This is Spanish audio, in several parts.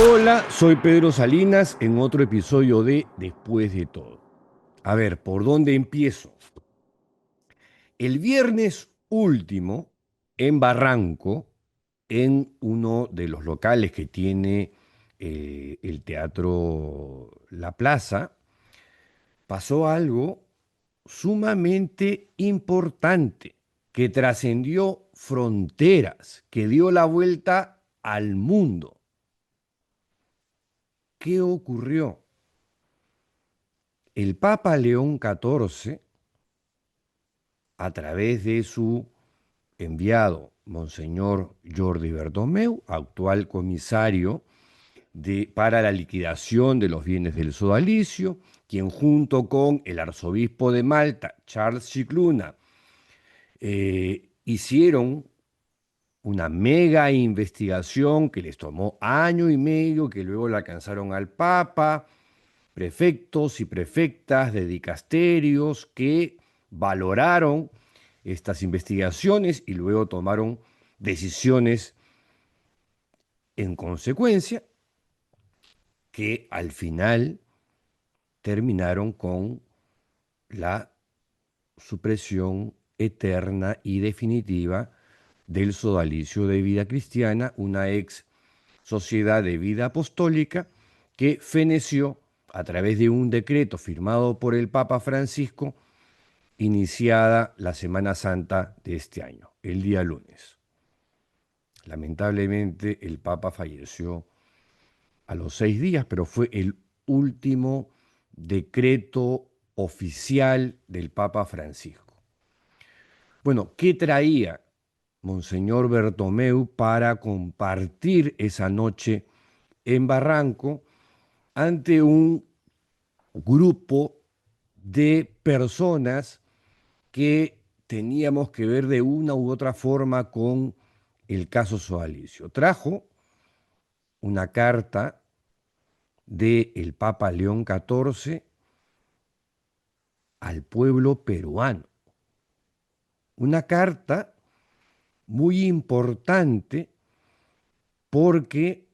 Hola, soy Pedro Salinas en otro episodio de Después de todo. A ver, ¿por dónde empiezo? El viernes último, en Barranco, en uno de los locales que tiene el Teatro La Plaza, pasó algo sumamente importante que trascendió fronteras, que dio la vuelta al mundo. ¿Qué ocurrió? El Papa León XIV, a través de su enviado, Monseñor Jordi Bertomeu, actual comisario para la liquidación de los bienes del sodalicio, quien junto con el arzobispo de Malta, Charles Scicluna, hicieron una mega investigación que les tomó año y medio, que luego la alcanzaron al Papa, prefectos y prefectas de dicasterios que valoraron estas investigaciones y luego tomaron decisiones en consecuencia que al final terminaron con la supresión eterna y definitiva del sodalicio de vida cristiana, una ex sociedad de vida apostólica que feneció a través de un decreto firmado por el Papa Francisco, iniciada la Semana Santa de este año, el día lunes. Lamentablemente el Papa falleció a los 6 días, pero fue el último decreto oficial del Papa Francisco. Bueno, ¿qué traía Monseñor Bertomeu para compartir esa noche en Barranco ante un grupo de personas que teníamos que ver de una u otra forma con el caso sodalicio? Trajo una carta del Papa León XIV al pueblo peruano. Una carta muy importante porque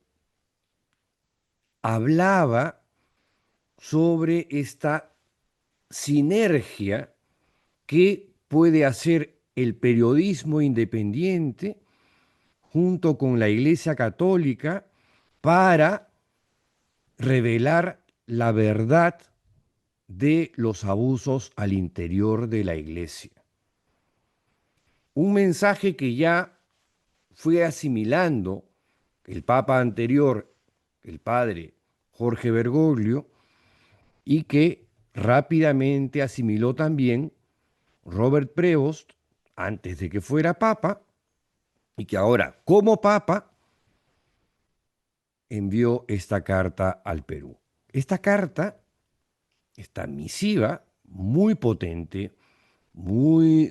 hablaba sobre esta sinergia que puede hacer el periodismo independiente junto con la Iglesia Católica para revelar la verdad de los abusos al interior de la Iglesia. Un mensaje que ya fue asimilando el Papa anterior, el padre Jorge Bergoglio, y que rápidamente asimiló también Robert Prevost antes de que fuera Papa, y que ahora, como Papa, envió esta carta al Perú. Esta carta, esta misiva, muy potente,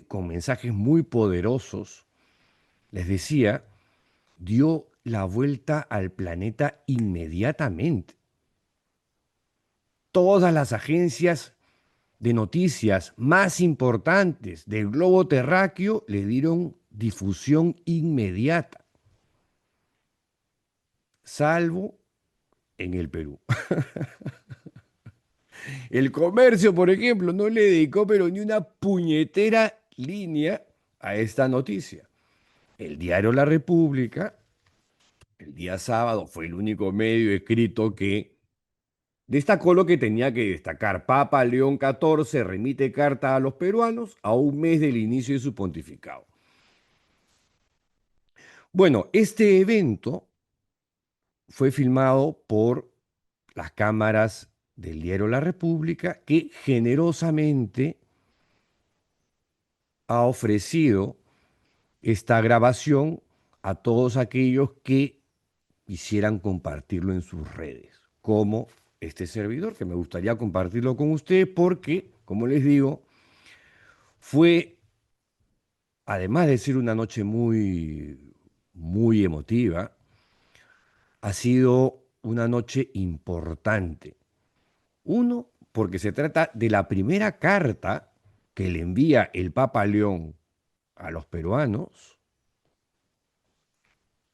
con mensajes muy poderosos, les decía, dio la vuelta al planeta inmediatamente. Todas las agencias de noticias más importantes del globo terráqueo le dieron difusión inmediata, salvo en el Perú. El Comercio, por ejemplo, no le dedicó pero ni una puñetera línea a esta noticia. El diario La República, el día sábado, fue el único medio escrito que destacó lo que tenía que destacar. Papa León XIV remite carta a los peruanos a un mes del inicio de su pontificado. Bueno, este evento fue filmado por las cámaras del diario La República, que generosamente ha ofrecido esta grabación a todos aquellos que quisieran compartirlo en sus redes, como este servidor, que me gustaría compartirlo con ustedes porque, como les digo, fue, además de ser una noche muy emotiva, ha sido una noche importante. Uno, porque se trata de la primera carta que le envía el Papa León a los peruanos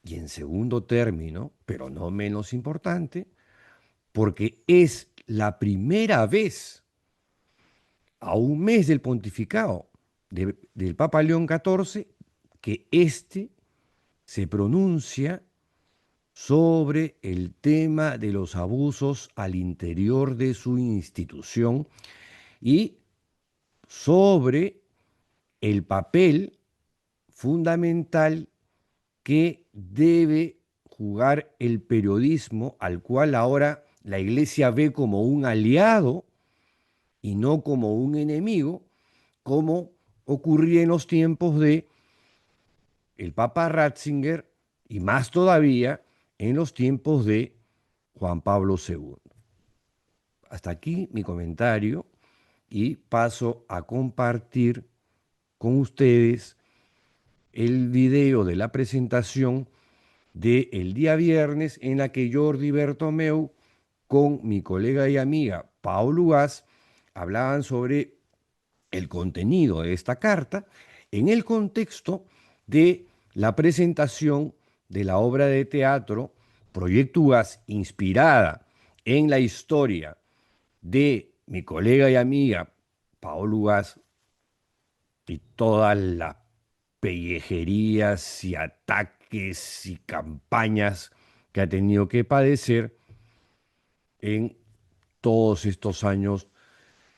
Y en segundo término, pero no menos importante, porque es la primera vez, a un mes del pontificado del Papa León XIV, que éste se pronuncia sobre el tema de los abusos al interior de su institución y sobre el papel fundamental que debe jugar el periodismo, al cual ahora la Iglesia ve como un aliado y no como un enemigo, como ocurría en los tiempos de el Papa Ratzinger y más todavía en los tiempos de Juan Pablo II. Hasta aquí mi comentario y paso a compartir con ustedes el video de la presentación del día viernes en la que Jordi Bertomeu con mi colega y amiga Paul Ugaz hablaban sobre el contenido de esta carta en el contexto de la presentación de la obra de teatro Proyecto Ugaz, inspirada en la historia de mi colega y amiga Paul Ugaz y todas las pellejerías y ataques y campañas que ha tenido que padecer en todos estos años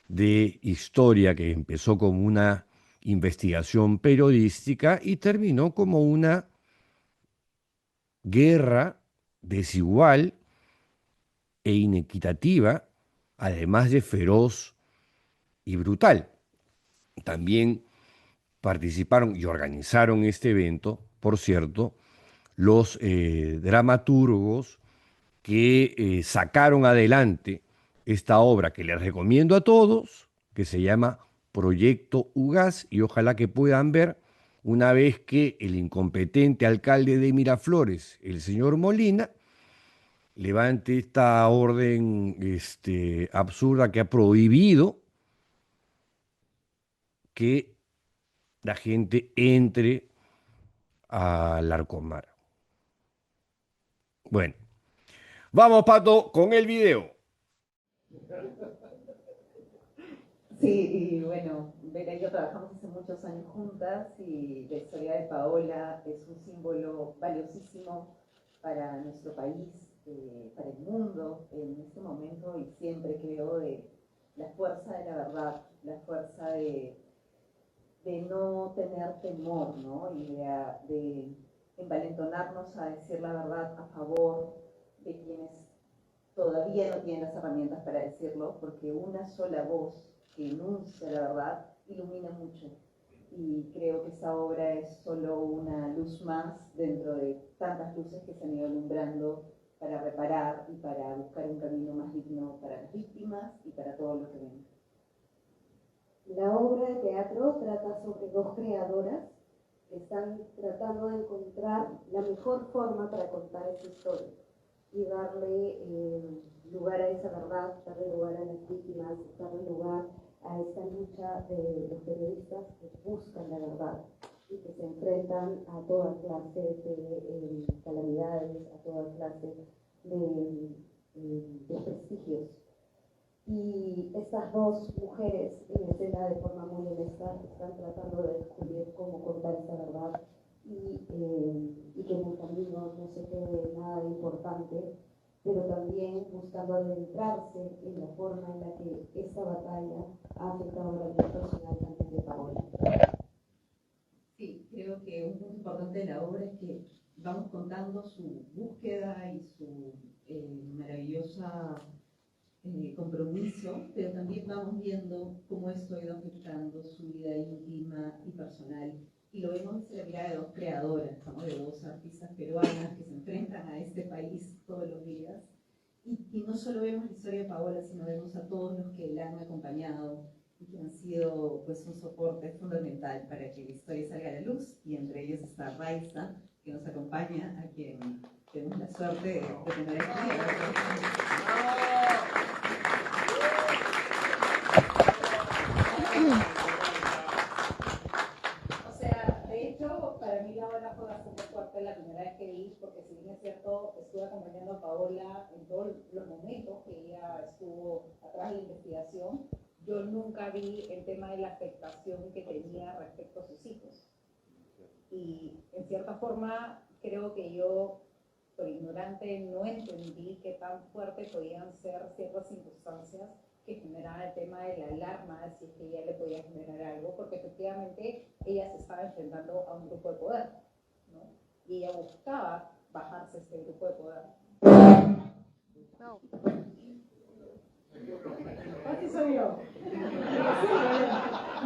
de historia que empezó como una investigación periodística y terminó como una guerra desigual e inequitativa, además de feroz y brutal. También participaron y organizaron este evento, por cierto, los dramaturgos que sacaron adelante esta obra que les recomiendo a todos, que se llama Proyecto Ugaz, y ojalá que puedan ver una vez que el incompetente alcalde de Miraflores, el señor Molina, levante esta orden absurda que ha prohibido que la gente entre a Larcomar. Bueno, vamos, Pato, con el video. Sí, y bueno, Vera y yo trabajamos hace muchos años juntas y la historia de Paola es un símbolo valiosísimo para nuestro país, para el mundo en este momento y siempre creo de la fuerza de la verdad, la fuerza de no tener temor, ¿no? Y de envalentonarnos a decir la verdad a favor de quienes todavía no tienen las herramientas para decirlo, porque una sola voz que enuncia la verdad ilumina mucho. Y creo que esa obra es solo una luz más dentro de tantas luces que se han ido alumbrando para reparar y para buscar un camino más digno para las víctimas y para todo lo que ven. La obra de teatro trata sobre dos creadoras que están tratando de encontrar la mejor forma para contar esa historia y darle lugar a esa verdad, darle lugar a las víctimas, darle lugar a esta lucha de los periodistas que buscan la verdad y que se enfrentan a toda clase de calamidades, a toda clase de prestigios. Y estas dos mujeres en escena de forma muy honesta están tratando de descubrir cómo contar esta verdad y que en el camino no se quede nada importante, pero también buscando adentrarse en la forma en la que esta batalla ha afectado la vida personal también de Paola. Sí, creo que un punto importante de la obra es que vamos contando su búsqueda y su maravillosa compromiso, pero también vamos viendo cómo esto ha ido afectando su vida íntima y personal. Y lo vemos desde la mirada de dos creadoras, ¿no? De dos artistas peruanas que se enfrentan a este país todos los días. Y no solo vemos la historia de Paola, sino vemos a todos los que la han acompañado y que han sido pues, un soporte fundamental para que la historia salga a la luz. Y entre ellos está Raiza, que nos acompaña, a quien tenemos la suerte de tener aquí. O sea, de hecho, para mí la obra fue bastante fuerte parte de la primera vez que vi, porque si bien es cierto, estuve acompañando a Paola en todos los momentos que ella estuvo atrás de la investigación, yo nunca vi el tema de la afectación que tenía respecto a sus hijos. Y en cierta forma creo que yo, por ignorante, no entendí qué tan fuerte podían ser ciertas circunstancias que generaban el tema de la alarma, si es que ella le podía generar algo, porque efectivamente ella se estaba enfrentando a un grupo de poder, ¿no? Y ella buscaba bajarse este grupo de poder. No. Así soy yo.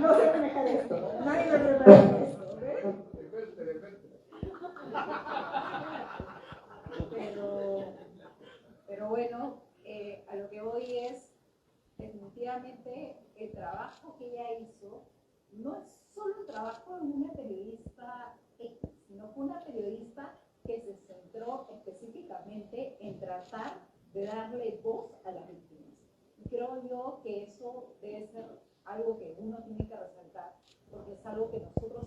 No sé manejar esto. Nadie me prepara esto, ¿ves? Pero bueno, a lo que voy es, definitivamente, el trabajo que ella hizo no es solo un trabajo de una periodista X, sino fue una periodista que se centró específicamente en tratar de darle voz a las víctimas. Y creo yo que eso debe ser algo que uno tiene que resaltar, porque es algo que nosotros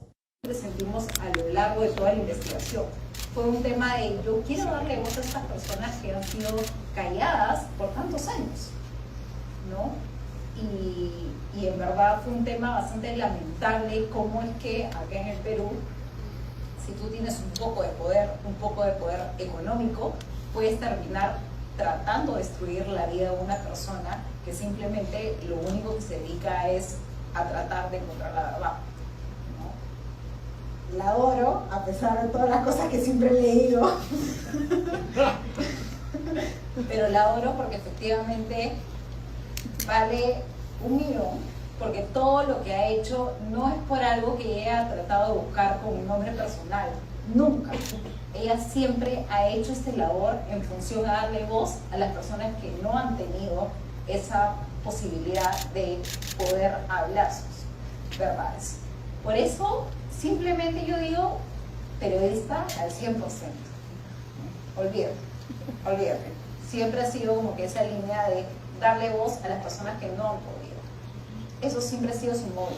sentimos a lo largo de toda la investigación. Fue un tema de yo quiero darle voz a estas personas que han sido calladas por tantos años, ¿no? Y en verdad fue un tema bastante lamentable cómo es que acá en el Perú, si tú tienes un poco de poder económico, puedes terminar tratando de destruir la vida de una persona que simplemente lo único que se dedica es a tratar de encontrar la verdad, ¿no? La adoro, a pesar de todas las cosas que siempre he leído. Pero la adoro porque efectivamente vale un millón, porque todo lo que ha hecho no es por algo que ella ha tratado de buscar con un nombre personal, nunca. Ella siempre ha hecho esta labor en función a darle voz a las personas que no han tenido esa posibilidad de poder hablar sus verdades. Por eso, simplemente yo digo, periodista al 100%. Olvídate. Siempre ha sido como que esa línea de darle voz a las personas que no han podido. Eso siempre ha sido su modo.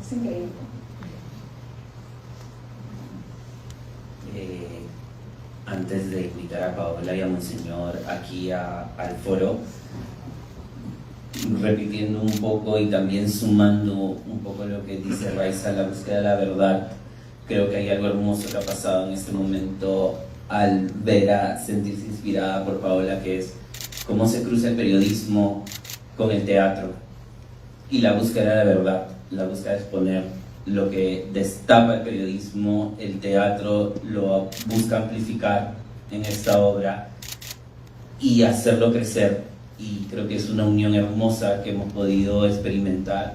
Es increíble. Antes de invitar a Paola y a Monseñor aquí al foro, repitiendo un poco y también sumando un poco lo que dice Raiza, la búsqueda de la verdad, creo que hay algo hermoso que ha pasado en este momento al sentirse inspirada por Paola, que es cómo se cruza el periodismo con el teatro y la búsqueda de la verdad, la búsqueda de exponer lo que destapa el periodismo. El teatro lo busca amplificar en esta obra y hacerlo crecer, y creo que es una unión hermosa que hemos podido experimentar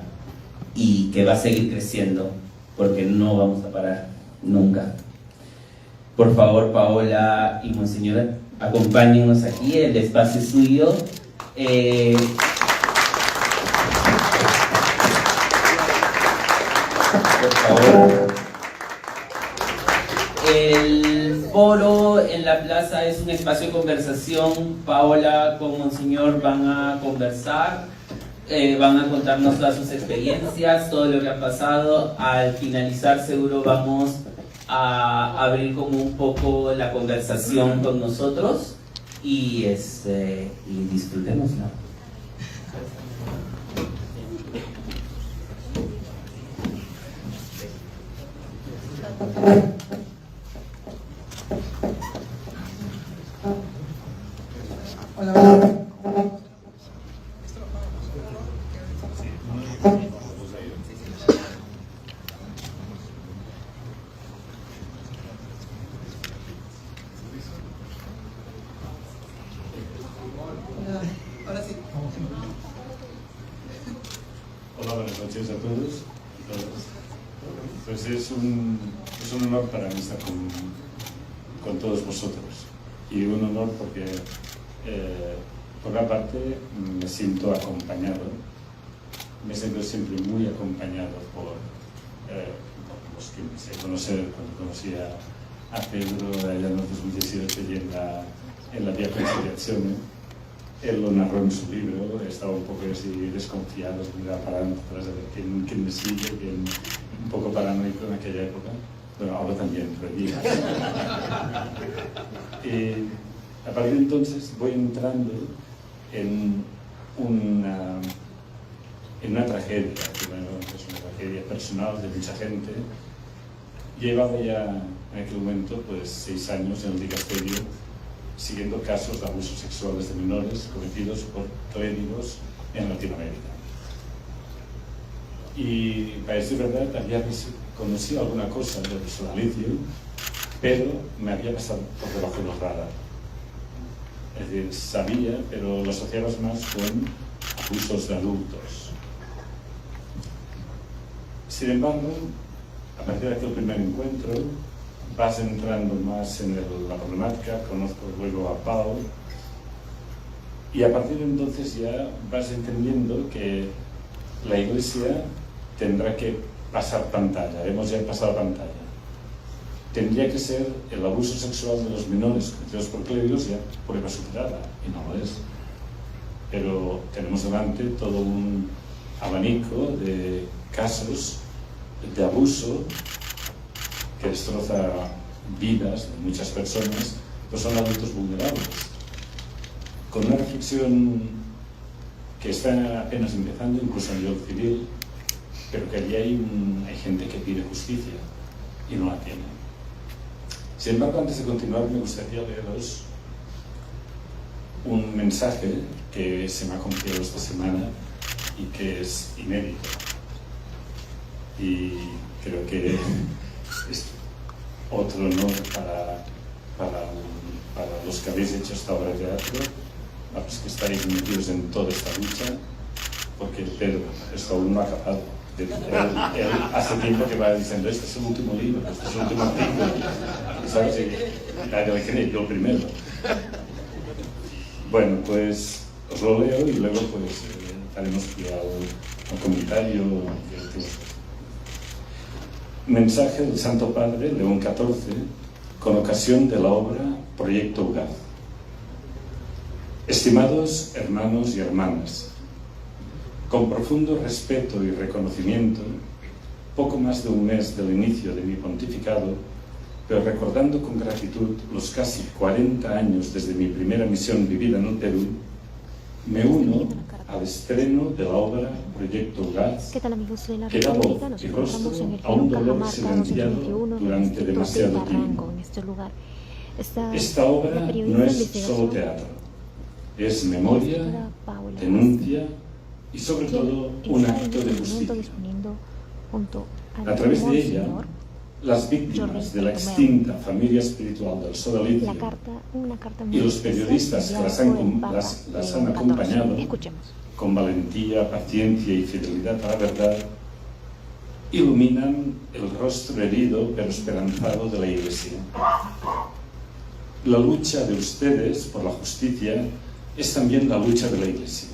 y que va a seguir creciendo porque no vamos a parar nunca. Por favor, Paola y Monseñor, acompáñennos aquí, el espacio es suyo. Por favor. El foro en la plaza es un espacio de conversación. Paola con Monseñor van a conversar, van a contarnos todas sus experiencias, todo lo que ha pasado. Al finalizar seguro vamos a abrir como un poco la conversación con nosotros y disfrutémosla. Hola. Ahora sí. Hola, buenas noches a todos y todas. Pues es un honor para mí estar con todos vosotros, y un honor porque por una parte me siento acompañado, me siento siempre muy acompañado por los que me sé conocer cuando conocí a Pedro allá en el 2018 y en la Via Conciliazione. Él lo narró en su libro, estaba un poco así desconfiado, miraba para atrás a ver quién me sigue, un poco paranoico en aquella época. Bueno, ahora también, pero allí. A partir de entonces voy entrando en una tragedia, que bueno, es una tragedia personal de mucha gente. Llevaba ya en aquel momento pues 6 años en el dicasterio siguiendo casos de abusos sexuales de menores cometidos por clérigos en Latinoamérica. Y para decir verdad, había conocido alguna cosa del sodalicio, pero me había pasado por debajo del radar. Es decir, sabía, pero lo asociabas más con abusos de adultos. Sin embargo, a partir de aquel primer encuentro, vas entrando más en la problemática, conozco luego a Pau, y a partir de entonces ya vas entendiendo que la Iglesia tendrá que pasar pantalla, hemos ya pasado pantalla. Tendría que ser el abuso sexual de los menores cometidos por clérigos ya prueba superada, y no lo es. Pero tenemos delante todo un abanico de casos de abuso que destroza vidas de muchas personas, pues son adultos vulnerables. Con una reflexión que está apenas empezando, incluso a nivel civil, pero que allí hay gente que pide justicia y no la tiene. Sin embargo, antes de continuar, me gustaría leeros un mensaje que se me ha confiado esta semana y que es inédito. Y creo que es otro honor para los que habéis hecho esta obra de teatro, a los que estáis metidos en toda esta lucha, porque Pedro esto aún no ha acabado. Él hace tiempo que va diciendo, este es el último libro, este es el último artículo. ¿Sabes? Y yo primero. Bueno, pues os lo leo y luego pues haremos al comentario. Mensaje del Santo Padre León XIV con ocasión de la obra Proyecto Ugaz. Estimados hermanos y hermanas, con profundo respeto y reconocimiento, poco más de un mes del inicio de mi pontificado, pero recordando con gratitud los casi 40 años desde mi primera misión vivida en el Perú, me uno al estreno de la obra Proyecto Ugaz, que da voz y rostro a un dolor silenciado durante demasiado tiempo. Esta obra no es solo teatro, es memoria, denuncia y sobre todo un acto de justicia. A través de ella, las víctimas de la extinta familia espiritual del sodalicio y los periodistas que las han acompañado con valentía, paciencia y fidelidad a la verdad, iluminan el rostro herido pero esperanzado de la Iglesia. La lucha de ustedes por la justicia es también la lucha de la Iglesia.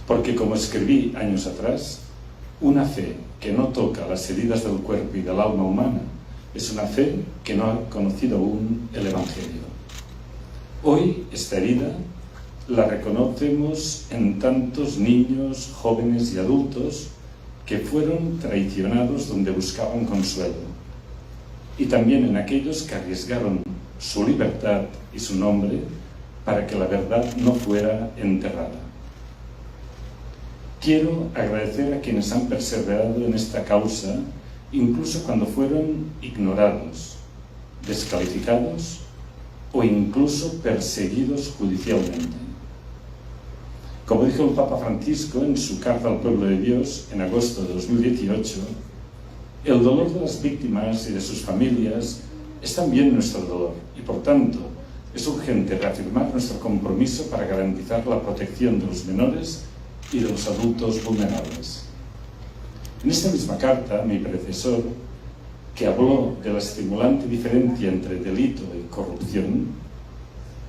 Porque, como escribí años atrás, una fe que no toca las heridas del cuerpo y del alma humana es una fe que no ha conocido aún el Evangelio. Hoy, esta herida la reconocemos en tantos niños, jóvenes y adultos que fueron traicionados donde buscaban consuelo, y también en aquellos que arriesgaron su libertad y su nombre para que la verdad no fuera enterrada. Quiero agradecer a quienes han perseverado en esta causa, incluso cuando fueron ignorados, descalificados o incluso perseguidos judicialmente. Como dijo el Papa Francisco en su carta al pueblo de Dios en agosto de 2018, el dolor de las víctimas y de sus familias es también nuestro dolor y, por tanto, es urgente reafirmar nuestro compromiso para garantizar la protección de los menores y de los adultos vulnerables. En esta misma carta, mi predecesor, que habló de la estimulante diferencia entre delito y corrupción,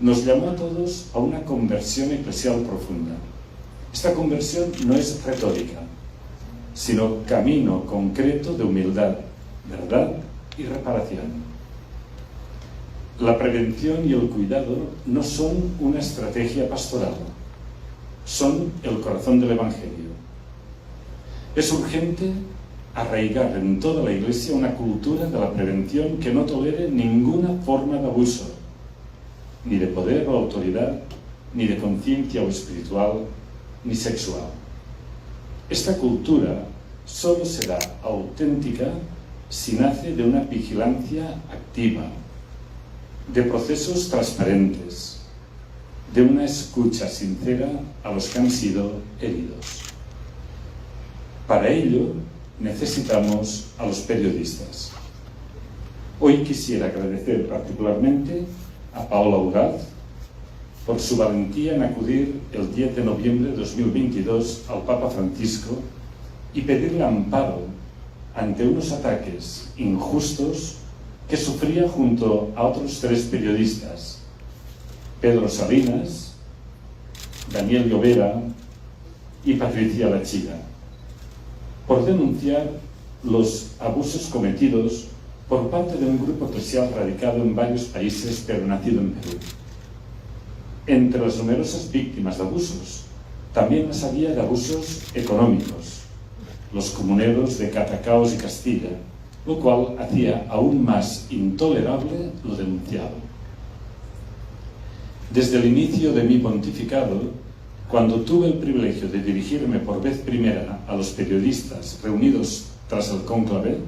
nos llamó a todos a una conversión eclesial profunda. Esta conversión no es retórica, sino camino concreto de humildad, verdad y reparación. La prevención y el cuidado no son una estrategia pastoral, son el corazón del Evangelio. Es urgente arraigar en toda la Iglesia una cultura de la prevención que no tolere ninguna forma de abuso, ni de poder o autoridad, ni de conciencia o espiritual, ni sexual. Esta cultura solo será auténtica si nace de una vigilancia activa, de procesos transparentes, de una escucha sincera a los que han sido heridos. Para ello necesitamos a los periodistas. Hoy quisiera agradecer particularmente a Paola Uraz por su valentía en acudir el 10 de noviembre de 2022 al Papa Francisco y pedirle amparo ante unos ataques injustos que sufría junto a otros 3 periodistas, Pedro Salinas, Daniel Llovera y Patricia Lachiga, por denunciar los abusos cometidos por parte de un grupo eclesial radicado en varios países pero nacido en Perú. Entre las numerosas víctimas de abusos, también las había de abusos económicos, los comuneros de Catacaos y Castilla, lo cual hacía aún más intolerable lo denunciado. Desde el inicio de mi pontificado, cuando tuve el privilegio de dirigirme por vez primera a los periodistas reunidos tras el cónclave,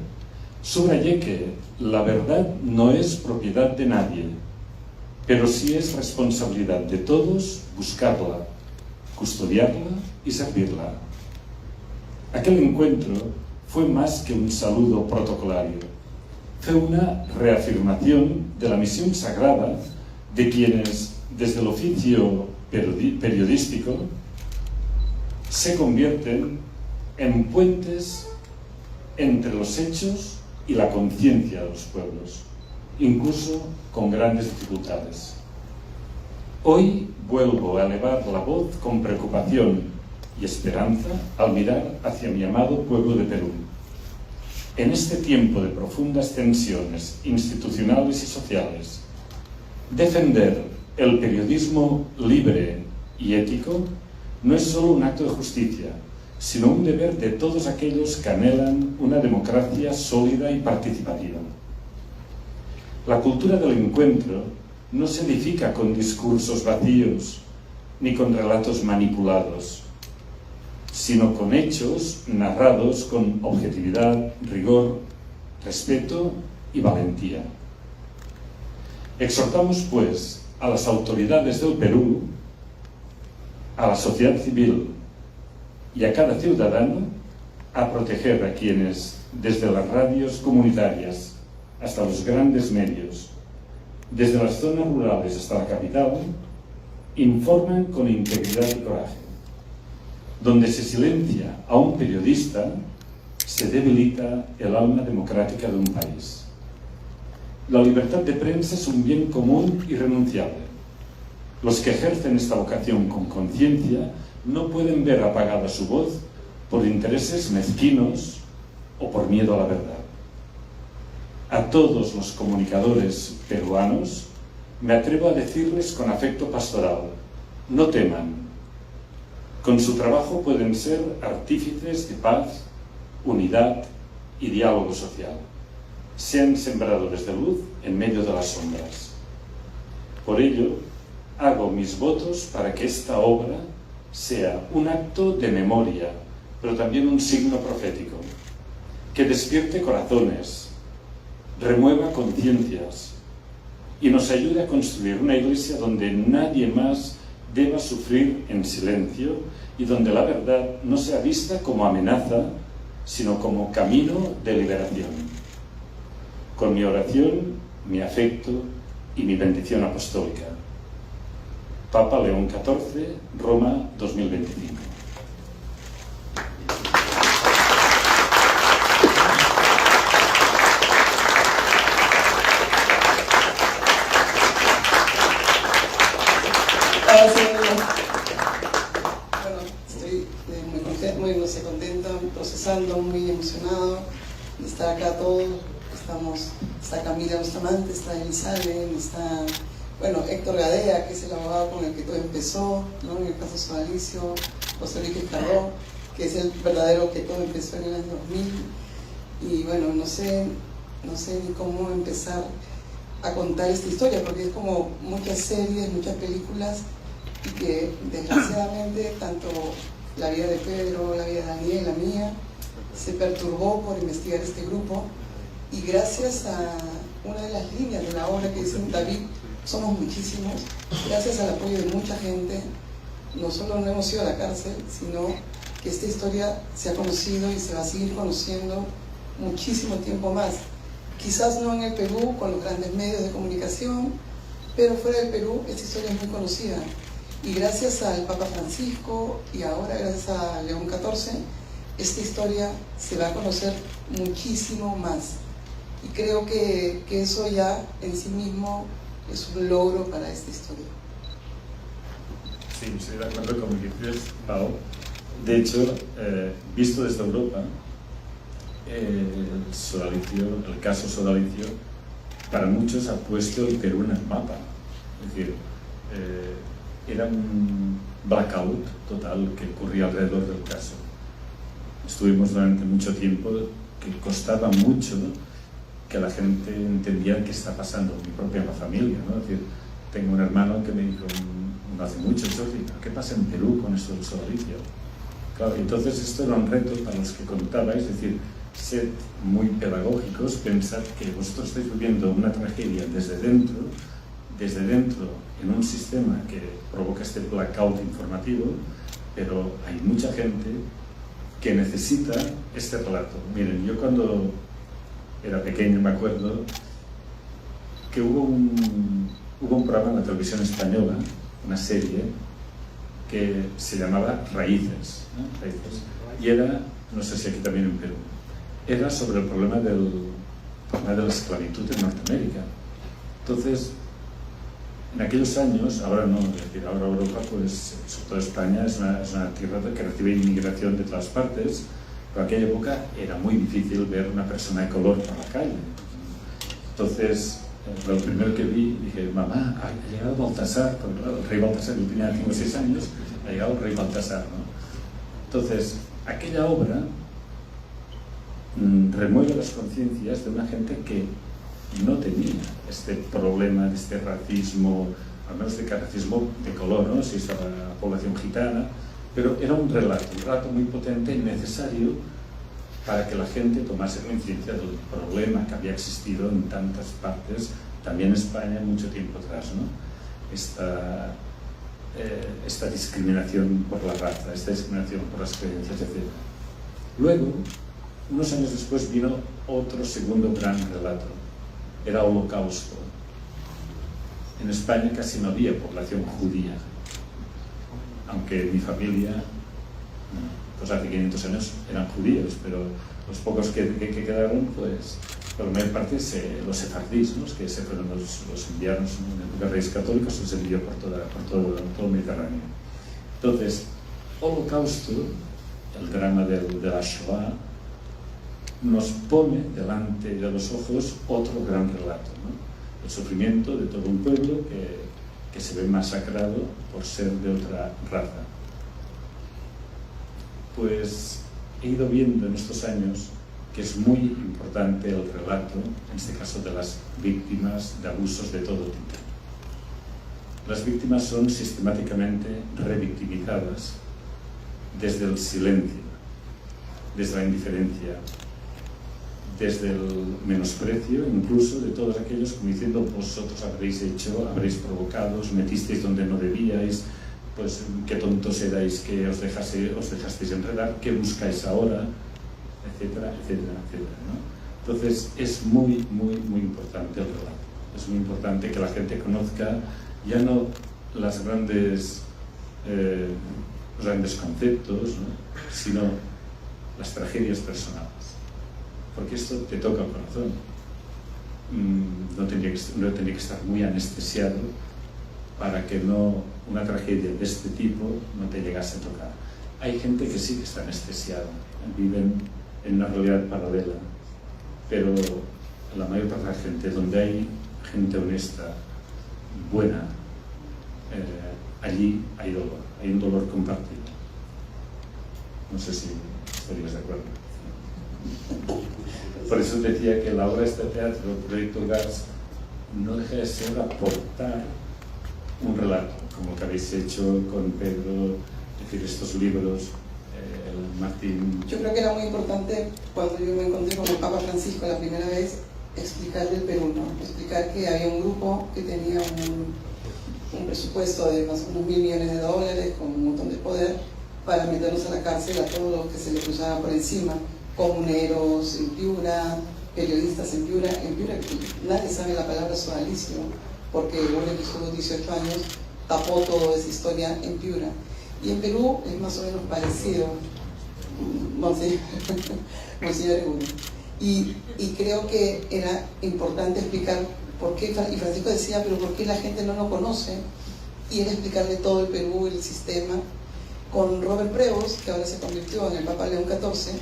subrayé que la verdad no es propiedad de nadie, pero sí es responsabilidad de todos buscarla, custodiarla y servirla. Aquel encuentro fue más que un saludo protocolario, fue una reafirmación de la misión sagrada de quienes, desde el oficio periodístico, se convierten en puentes entre los hechos y la conciencia de los pueblos, incluso con grandes dificultades. Hoy vuelvo a elevar la voz con preocupación y esperanza al mirar hacia mi amado pueblo de Perú. En este tiempo de profundas tensiones institucionales y sociales, defender el periodismo libre y ético no es solo un acto de justicia, sino un deber de todos aquellos que anhelan una democracia sólida y participativa. La cultura del encuentro no se edifica con discursos vacíos ni con relatos manipulados, sino con hechos narrados con objetividad, rigor, respeto y valentía. Exhortamos, pues, a las autoridades del Perú, a la sociedad civil y a cada ciudadano a proteger a quienes, desde las radios comunitarias hasta los grandes medios, desde las zonas rurales hasta la capital, informan con integridad y coraje. Donde se silencia a un periodista, se debilita el alma democrática de un país. La libertad de prensa es un bien común irrenunciable. Los que ejercen esta vocación con conciencia no pueden ver apagada su voz por intereses mezquinos o por miedo a la verdad. A todos los comunicadores peruanos me atrevo a decirles con afecto pastoral: no teman. Con su trabajo pueden ser artífices de paz, unidad y diálogo social. Sean sembradores de luz en medio de las sombras. Por ello, hago mis votos para que esta obra sea un acto de memoria, pero también un signo profético, que despierte corazones, remueva conciencias y nos ayude a construir una iglesia donde nadie más deba sufrir en silencio y donde la verdad no sea vista como amenaza, sino como camino de liberación. Con mi oración, mi afecto y mi bendición apostólica. Papa León XIV, Roma 2025. Bueno, estoy muy contento, muy contenta, procesando, muy emocionado de estar acá todos. Está Camila Bustamante, está Elizabeth, está, bueno, Héctor Gadea, que es el abogado con el que todo empezó, ¿no? En el caso Sodalicio, José Luis Carró, que es el verdadero que todo empezó en el año 2000. Y bueno, no sé ni cómo empezar a contar esta historia, porque es como muchas series, muchas películas, y que desgraciadamente tanto la vida de Pedro, la vida de Daniel, la mía, se perturbó por investigar este grupo, y gracias a una de las líneas de la obra que dice David, somos muchísimos, gracias al apoyo de mucha gente, no solo no hemos ido a la cárcel, sino que esta historia se ha conocido y se va a seguir conociendo muchísimo tiempo más. Quizás no en el Perú con los grandes medios de comunicación, pero fuera del Perú esta historia es muy conocida. Y gracias al Papa Francisco y ahora gracias a León XIV, esta historia se va a conocer muchísimo más. Y creo que eso ya en sí mismo es un logro para esta historia. Sí, estoy de acuerdo con lo que dices, Pau. De hecho, visto desde Europa, el caso Sodalicio, para muchos ha puesto el Perú en el mapa. Es decir, era un blackout total que ocurría alrededor del caso. Estuvimos durante mucho tiempo que costaba mucho que la gente entendiera qué está pasando en mi propia familia, ¿no? Es decir, tengo un hermano que me dijo no hace mucho, Jordi, ¿qué pasa en Perú con esto del Sodalicio? Claro, entonces esto era un reto para los que contabais, es decir, sed muy pedagógicos, pensad que vosotros estáis viviendo una tragedia desde dentro, en un sistema que provoca este blackout informativo, pero hay mucha gente que necesita este relato. Miren, yo cuando era pequeño me acuerdo que hubo un programa en la televisión española, una serie, que se llamaba Raíces, ¿no? Raíces. Y era, no sé si aquí también en Perú, era sobre el problema de la esclavitud en Norteamérica. Entonces, en aquellos años, ahora no, es decir, ahora Europa, pues, sobre todo España, es una tierra que recibe inmigración de todas partes, pero en aquella época era muy difícil ver una persona de color por la calle. Entonces, lo primero que vi, dije, mamá, ha llegado Baltasar, porque claro, el rey Baltasar, yo tenía 5 o 6 años, ha llegado el rey Baltasar, ¿no? Entonces, aquella obra remueve las conciencias de una gente que no tenía este problema de este racismo, al menos de racismo de color, ¿no? Si es la población gitana, pero era un relato muy potente y necesario para que la gente tomase conciencia del problema que había existido en tantas partes, también en España, mucho tiempo atrás, ¿no? Esta discriminación por la raza, esta discriminación por las creencias, etc. Luego, unos años después, vino otro segundo gran relato, era Holocausto. En España casi no había población judía, aunque mi familia, pues hace 500 años eran judíos, pero los pocos que quedaron, pues por la mayor parte los sefardíes, ¿no? Que se fueron los enviados en época de reyes católicos, se les envió por todo el Mediterráneo. Entonces, Holocausto, el drama de la Shoah, nos pone delante de los ojos otro gran relato, ¿no? El sufrimiento de todo un pueblo que se ve masacrado por ser de otra raza. Pues he ido viendo en estos años que es muy importante el relato, en este caso de las víctimas de abusos de todo tipo. Las víctimas son sistemáticamente revictimizadas desde el silencio, desde la indiferencia, desde el menosprecio, incluso de todos aquellos como diciendo, vosotros habréis hecho, habréis provocado, os metisteis donde no debíais, pues qué tontos erais que os dejasteis enredar, qué buscáis ahora, etcétera, etcétera, etcétera, ¿no? Entonces es muy importante el relato. Es muy importante que la gente conozca ya no los grandes conceptos, ¿no? Sino las tragedias personales. Porque esto te toca el corazón. No tendría que estar muy anestesiado para que una tragedia de este tipo no te llegase a tocar. Hay gente que sí que está anestesiada, viven en una realidad paralela, pero la mayor parte de la gente, donde hay gente honesta, buena, allí hay dolor, hay un dolor compartido. No sé si estarías de acuerdo. Por eso decía que la obra de este teatro, el Proyecto Gas, no deja de ser aportar un relato, como que habéis hecho con Pedro, es decir, estos libros, Martín. Yo creo que era muy importante cuando yo me encontré con el Papa Francisco la primera vez, explicarle el Perú, ¿no? Explicar que había un grupo que tenía un presupuesto de más o menos $1.000 millones, con un montón de poder, para meternos a la cárcel a todos los que se le cruzaban por encima, comuneros en Piura, periodistas en Piura, nadie sabe la palabra sodalicio, porque Bolívar, que estuvo 18 años, tapó toda esa historia en Piura. Y en Perú es más o menos parecido, Monseñor Eguno. Y creo que era importante explicar por qué, y Francisco decía, pero ¿por qué la gente no lo conoce? Y era explicarle todo el Perú, el sistema. Con Robert Prevost, que ahora se convirtió en el Papa León XIV,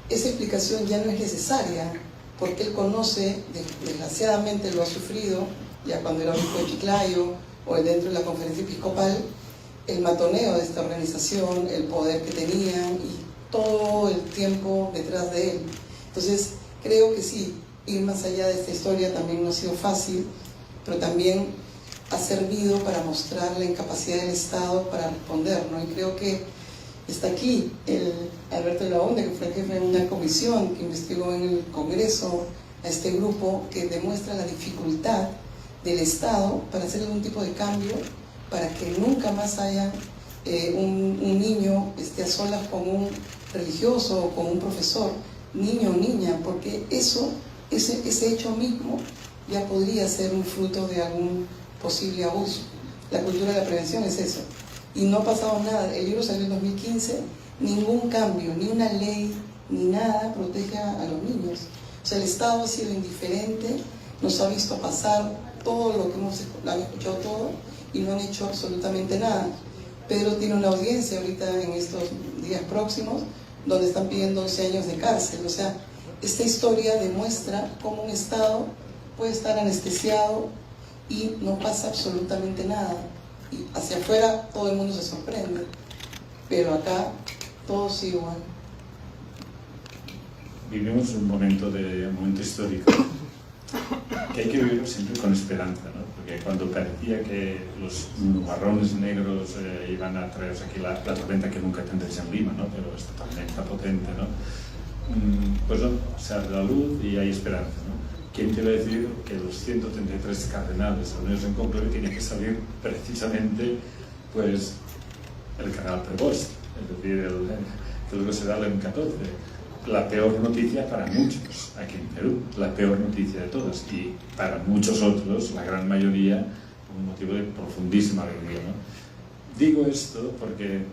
esa explicación ya no es necesaria, porque él conoce, desgraciadamente lo ha sufrido, ya cuando era obispo de Chiclayo, o dentro de la conferencia episcopal, el matoneo de esta organización, el poder que tenían y todo el tiempo detrás de él. Entonces, creo que sí, ir más allá de esta historia también no ha sido fácil, pero también ha servido para mostrar la incapacidad del Estado para responder, ¿no? Y creo que está aquí el Alberto Laonde, que fue el jefe de una comisión que investigó en el Congreso a este grupo, que demuestra la dificultad del Estado para hacer algún tipo de cambio, para que nunca más haya un niño esté a solas con un religioso o con un profesor, niño o niña, porque ese hecho mismo ya podría ser un fruto de algún posible abuso. La cultura de la prevención es eso. Y no ha pasado nada. El libro salió en 2015, ningún cambio, ni una ley, ni nada protege a los niños. O sea, el Estado ha sido indiferente, nos ha visto pasar todo lo que han escuchado todo y no han hecho absolutamente nada. Pedro tiene una audiencia ahorita en estos días próximos donde están pidiendo 11 años de cárcel. O sea, esta historia demuestra cómo un Estado puede estar anestesiado y no pasa absolutamente nada. Y hacia afuera todo el mundo se sorprende, pero acá todo sigue igual. Vivimos un momento histórico que hay que vivirlo siempre con esperanza, ¿no? Porque cuando parecía que los marrones negros iban a traeros aquí la tormenta que nunca tendréis en Lima, ¿no? Pero esta tormenta potente, ¿no? Pues no, sale la luz y hay esperanza, ¿no? ¿Quién quiere decir que los 133 cardenales reunidos en conclave tienen que salir precisamente, pues, el canal Prevost, es decir, que luego será el León XIV? La peor noticia para muchos aquí en Perú, la peor noticia de todas, y para muchos otros, la gran mayoría, un motivo de profundísima alegría, ¿no? Digo esto porque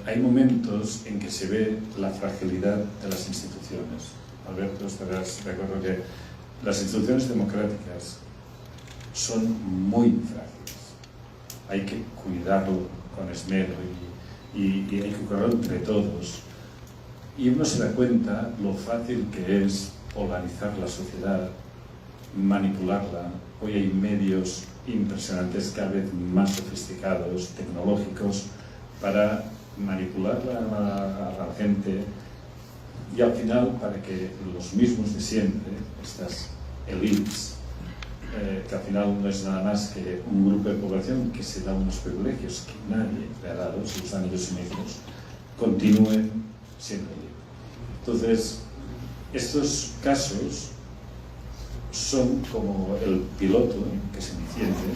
hay momentos en que se ve la fragilidad de las instituciones. Alberto, estarás de acuerdo que las instituciones democráticas son muy frágiles. Hay que cuidarlo con esmero y hay que cuidarlo entre todos. Y uno se da cuenta lo fácil que es polarizar la sociedad, manipularla. Hoy hay medios impresionantes, cada vez más sofisticados, tecnológicos, para manipular a la gente y al final para que los mismos de siempre, estas élites, que al final no es nada más que un grupo de población que se da unos privilegios que nadie le ha dado, se los dan ellos mismos, continúen siendo libres. Entonces, estos casos son como el piloto que se enciende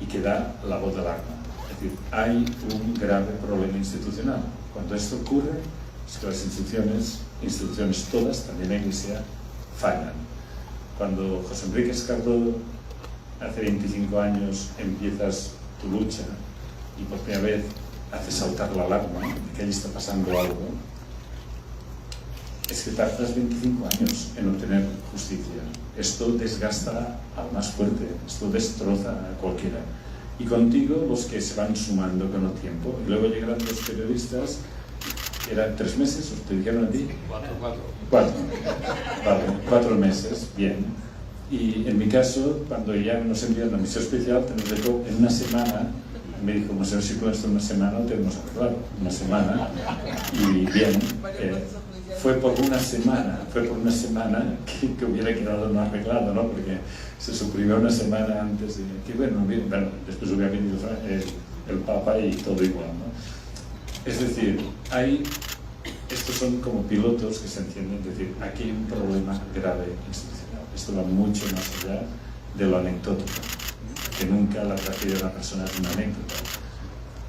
y que da la voz de alarma. Es decir, hay un grave problema institucional. Cuando esto ocurre, es que las instituciones todas, también la Iglesia, fallan. Cuando José Enrique Escardó, hace 25 años, empiezas tu lucha y por primera vez haces saltar la alarma de que allí está pasando algo, es que tardas 25 años en obtener justicia. Esto desgasta al más fuerte, esto destroza a cualquiera. Y contigo los que se van sumando con el tiempo. Y luego llegarán los periodistas. ¿Eran 3 meses? ¿O te dijeron a ti? 4. Vale, 4 meses, bien. Y en mi caso, cuando ya nos envían la misión especial, tenemos en una semana, me dijo, no sé si puede estar una semana, lo tenemos arreglado. Una semana, y bien. fue por una semana que hubiera quedado no arreglado, ¿no? Porque se suprimió una semana antes de que, bueno, después hubiera venido el Papa y todo igual, ¿no? Es decir, estos son como pilotos que se entienden, es decir, aquí hay un problema grave institucional. Esto va mucho más allá de lo anecdótico, que nunca la tragedia de una persona es una anécdota.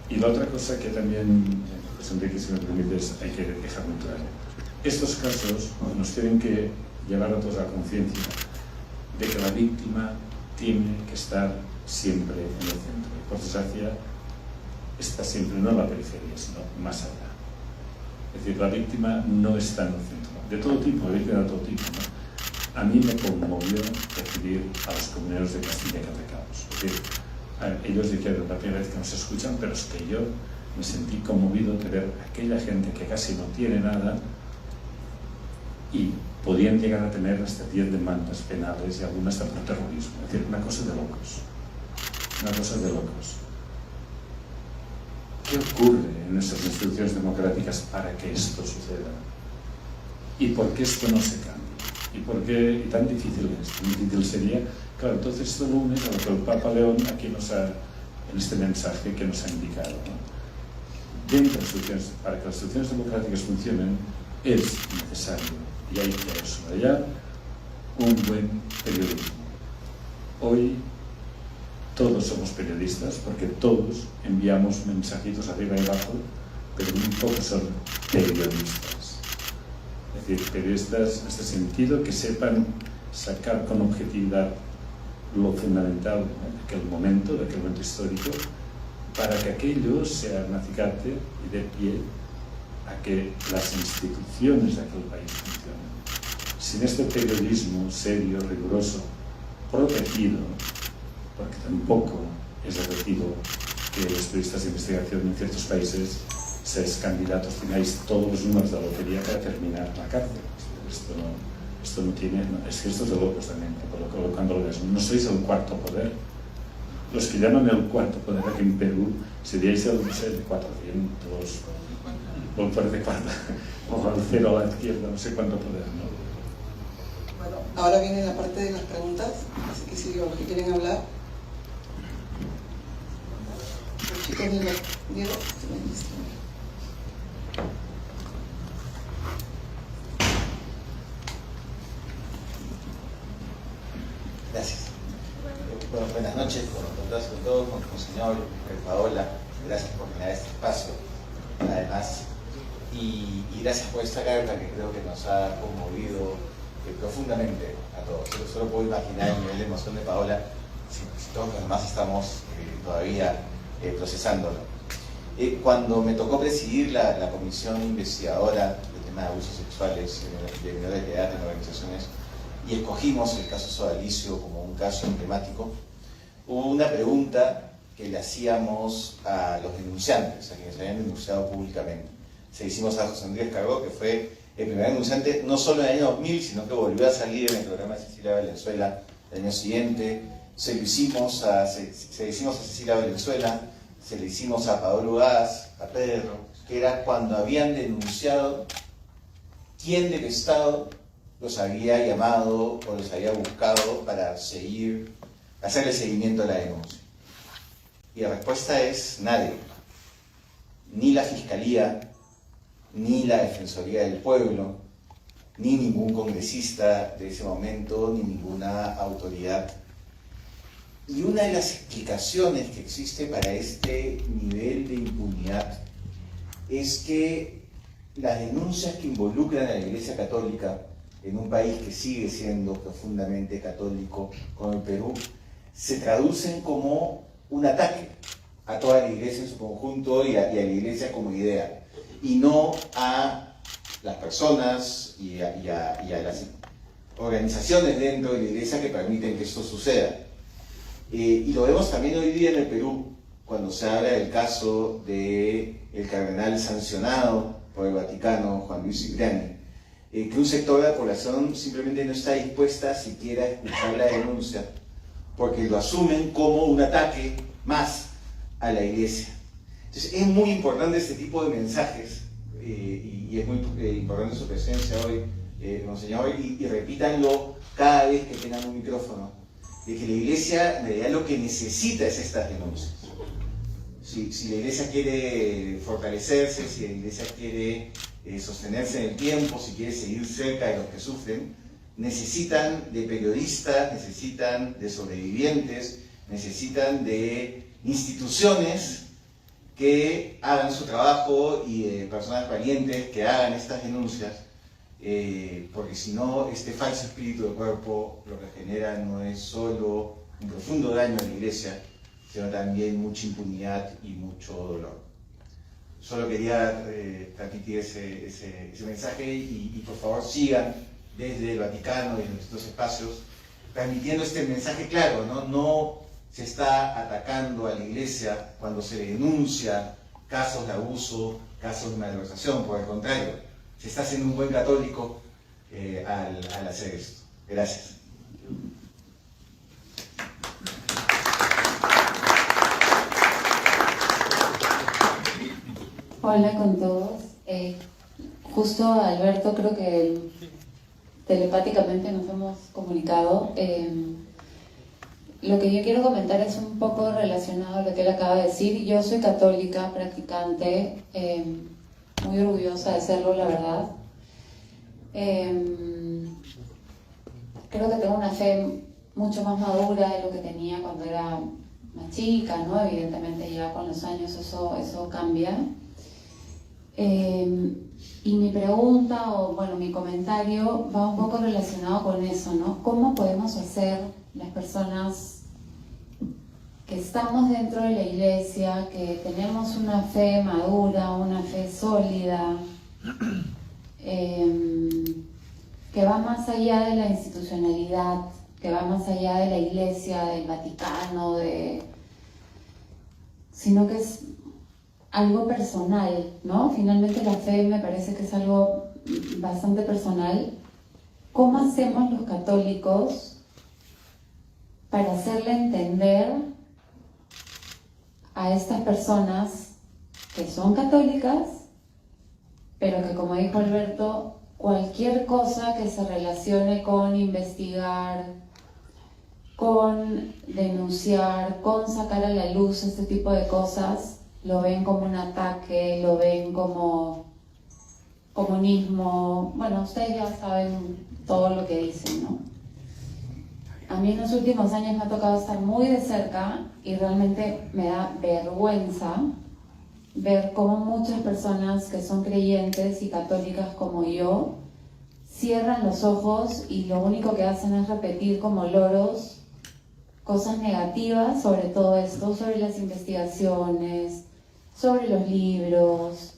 Y la otra cosa que también, pues Enrique, si me permites, hay que dejar muy claro. Estos casos nos tienen que llevar a todos a la conciencia de que la víctima tiene que estar siempre en el centro. Y por desgracia, está siempre no en la periferia, sino más allá. Es decir, la víctima no está en el centro. De todo tipo, la víctima de todo tipo, ¿no? A mí me conmovió recibir a los comuneros de Castilla que atacamos. Es decir, ellos dijeron la primera vez que nos escuchan, pero es que yo me sentí conmovido de ver a aquella gente que casi no tiene nada y podían llegar a tener hasta 10 demandas penales y algunas hasta por terrorismo. Es decir, una cosa de locos. Una cosa de locos. ¿Qué ocurre en nuestras instituciones democráticas para que esto suceda? ¿Y por qué esto no se cambia? ¿Y por qué tan difícil es? Tan difícil sería, claro, entonces esto lo une a lo que el Papa León aquí en este mensaje que nos ha indicado, ¿no? Dentro de las instituciones, para que las instituciones democráticas funcionen, es necesario, y hay que subrayar, un buen periodismo. Hoy todos somos periodistas, porque todos enviamos mensajitos arriba y abajo, pero muy pocos son periodistas. Es decir, periodistas en este sentido que sepan sacar con objetividad lo fundamental, ¿no?, de aquel momento histórico, para que aquello sea un acicate y dé pie a que las instituciones de aquel país funcionen. Sin este periodismo serio, riguroso, protegido, porque tampoco es recibo que los periodistas de investigación en ciertos países seáis candidatos, tengáis todos los números de la lotería para terminar la cárcel. Esto no tiene, es que esto es de locos también, cuando lo ves. No sois el cuarto poder. Los que llaman el cuarto poder aquí en Perú seríais el, no sé, de 400, o el poder de cuarta, o al cero a la izquierda, no sé cuánto poder, ¿no? Bueno, ahora viene la parte de las preguntas, así que si los que quieren hablar. Los chicos de Diego, Gracias. Bueno, buenas noches con todos, con el señor Paola. Gracias por generar este espacio, además. Y gracias por esta carta que creo que nos ha conmovido profundamente a todos. Solo puedo imaginar el nivel de emoción de Paola si todos los demás estamos todavía procesándolo. Cuando me tocó presidir la comisión investigadora del tema de abusos sexuales de menores de edad en organizaciones y escogimos el caso Sodalicio como un caso emblemático, hubo una pregunta que le hacíamos a los denunciantes, a quienes habían denunciado públicamente. Se le hicimos a José Andrés Cargó, que fue el primer denunciante, no solo en el año 2000, sino que volvió a salir en el programa de Cecilia Valenzuela el año siguiente. Se le hicimos a Cecilia Valenzuela, se le hicimos a Paolo Gas, a Pedro, que era cuando habían denunciado quién del Estado los había llamado o los había buscado para hacer el seguimiento de la denuncia. Y la respuesta es nadie. Ni la Fiscalía, ni la Defensoría del Pueblo, ni ningún congresista de ese momento, ni ninguna autoridad. Y una de las explicaciones que existe para este nivel de impunidad es que las denuncias que involucran a la Iglesia Católica en un país que sigue siendo profundamente católico como el Perú, se traducen como un ataque a toda la Iglesia en su conjunto y a la Iglesia como idea, y no a las personas y a las organizaciones dentro de la Iglesia que permiten que esto suceda. Y lo vemos también hoy día en el Perú, cuando se habla del caso del cardenal sancionado por el Vaticano, Juan Luis Cipriani, que un sector de la población simplemente no está dispuesta siquiera a escuchar la denuncia, porque lo asumen como un ataque más a la Iglesia. Entonces es muy importante este tipo de mensajes y es muy importante su presencia hoy, Monseñor, y repítanlo cada vez que tengan un micrófono, de que la Iglesia en realidad lo que necesita es estas denuncias. Si la Iglesia quiere fortalecerse, si la Iglesia quiere sostenerse en el tiempo, si quiere seguir cerca de los que sufren, necesitan de periodistas, necesitan de sobrevivientes, necesitan de instituciones que hagan su trabajo y de personas valientes que hagan estas denuncias, porque si no, este falso espíritu de cuerpo lo que genera no es solo un profundo daño a la Iglesia, sino también mucha impunidad y mucho dolor. Solo quería transmitir ese mensaje y por favor sigan desde el Vaticano y en estos espacios transmitiendo este mensaje claro, no se está atacando a la Iglesia cuando se denuncia casos de abuso, casos de malversación, por el contrario, se está haciendo un buen católico al hacer esto. Gracias. Hola con todos. Justo Alberto, creo que telepáticamente nos hemos comunicado. Lo que yo quiero comentar es un poco relacionado a lo que él acaba de decir. Yo soy católica, practicante, muy orgullosa de serlo, la verdad. Creo que tengo una fe mucho más madura de lo que tenía cuando era más chica, ¿no? Evidentemente ya con los años eso cambia. Y mi pregunta, o bueno, mi comentario va un poco relacionado con eso, ¿no? ¿Cómo podemos hacer las personas que estamos dentro de la Iglesia, que tenemos una fe madura, una fe sólida, que va más allá de la institucionalidad, que va más allá de la Iglesia, del Vaticano, sino que es algo personal, ¿no? Finalmente la fe me parece que es algo bastante personal. ¿Cómo hacemos los católicos para hacerle entender a estas personas que son católicas, pero que, como dijo Alberto, cualquier cosa que se relacione con investigar, con denunciar, con sacar a la luz este tipo de cosas, lo ven como un ataque, lo ven como comunismo? Bueno, ustedes ya saben todo lo que dicen, ¿no? A mí en los últimos años me ha tocado estar muy de cerca y realmente me da vergüenza ver cómo muchas personas que son creyentes y católicas como yo cierran los ojos y lo único que hacen es repetir como loros cosas negativas sobre todo esto, sobre las investigaciones, sobre los libros,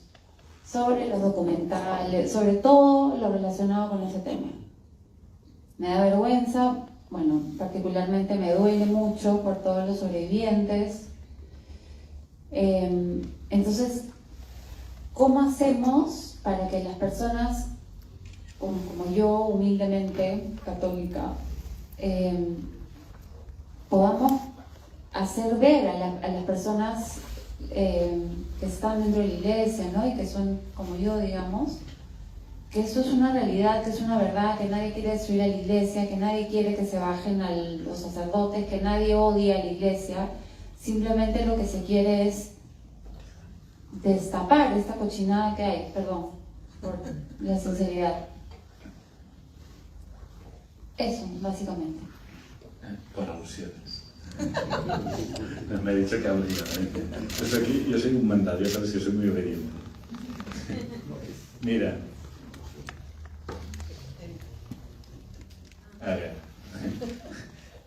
sobre los documentales, sobre todo lo relacionado con ese tema. Me da vergüenza, bueno, particularmente me duele mucho por todos los sobrevivientes. Entonces, ¿cómo hacemos para que las personas, como yo, humildemente católica, podamos hacer ver a las personas que están dentro de la Iglesia, ¿no? Y que son como yo, digamos, que esto es una realidad, que es una verdad, que nadie quiere destruir a la Iglesia, que nadie quiere que se bajen a los sacerdotes, que nadie odia a la Iglesia. Simplemente lo que se quiere es destapar esta cochinada que hay, perdón por la sinceridad. Eso, básicamente. Por alusiones. Me ha dicho que obligadamente. Pues aquí yo soy un mandado, ya sabes que soy muy obediente. Mira. A ver.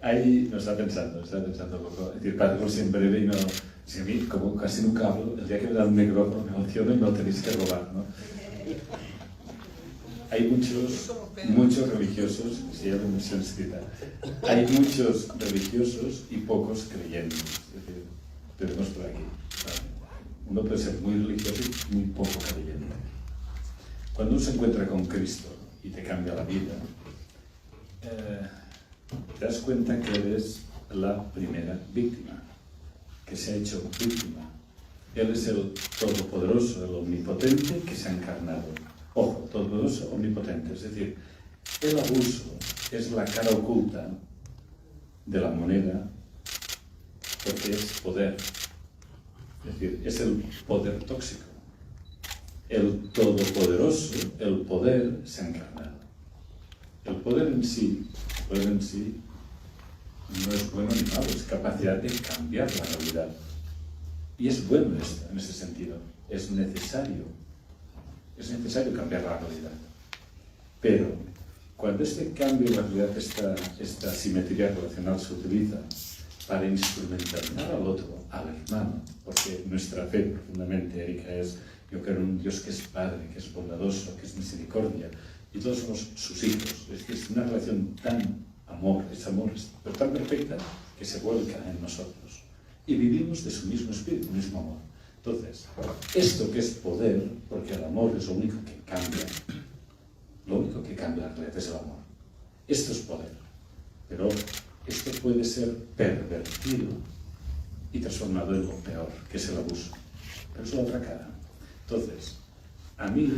Ahí no está pensando un poco. Es decir, para algo siempre breve y no. Si a mí, como casi nunca hablo, el día que me dan un micrófono me emociono y no tenéis que robar, ¿no? Hay muchos religiosos, si hay una versión escrita, hay muchos religiosos y pocos creyentes. Es decir, tenemos por aquí, ¿vale? Uno puede ser muy religioso y muy poco creyente. Cuando uno se encuentra con Cristo y te cambia la vida, te das cuenta que eres la primera víctima, que se ha hecho víctima Él es el Todopoderoso, el Omnipotente que se ha encarnado. Ojo, Todopoderoso, Omnipotente. Es decir, el abuso es la cara oculta de la moneda porque es poder. Es decir, es el poder tóxico. El Todopoderoso, el poder se ha encarnado. El poder en sí no es bueno ni malo, es capacidad de cambiar la realidad. Y es bueno esto, en ese sentido. Es necesario cambiar la realidad. Pero cuando este cambio de la realidad, esta simetría relacional se utiliza para instrumentalizar al otro, al hermano, porque nuestra fe profundamente, Erika, es yo creo en un Dios que es Padre, que es bondadoso, que es misericordia, y todos somos sus hijos. Es decir, es una relación tan amor, pero tan perfecta que se vuelca en nosotros. Y vivimos de su mismo espíritu, mismo amor. Entonces, esto que es poder, porque el amor es lo único que cambia, lo único que cambia la realidad es el amor. Esto es poder. Pero esto puede ser pervertido y transformado en lo peor, que es el abuso. Pero es la otra cara. Entonces, a mí,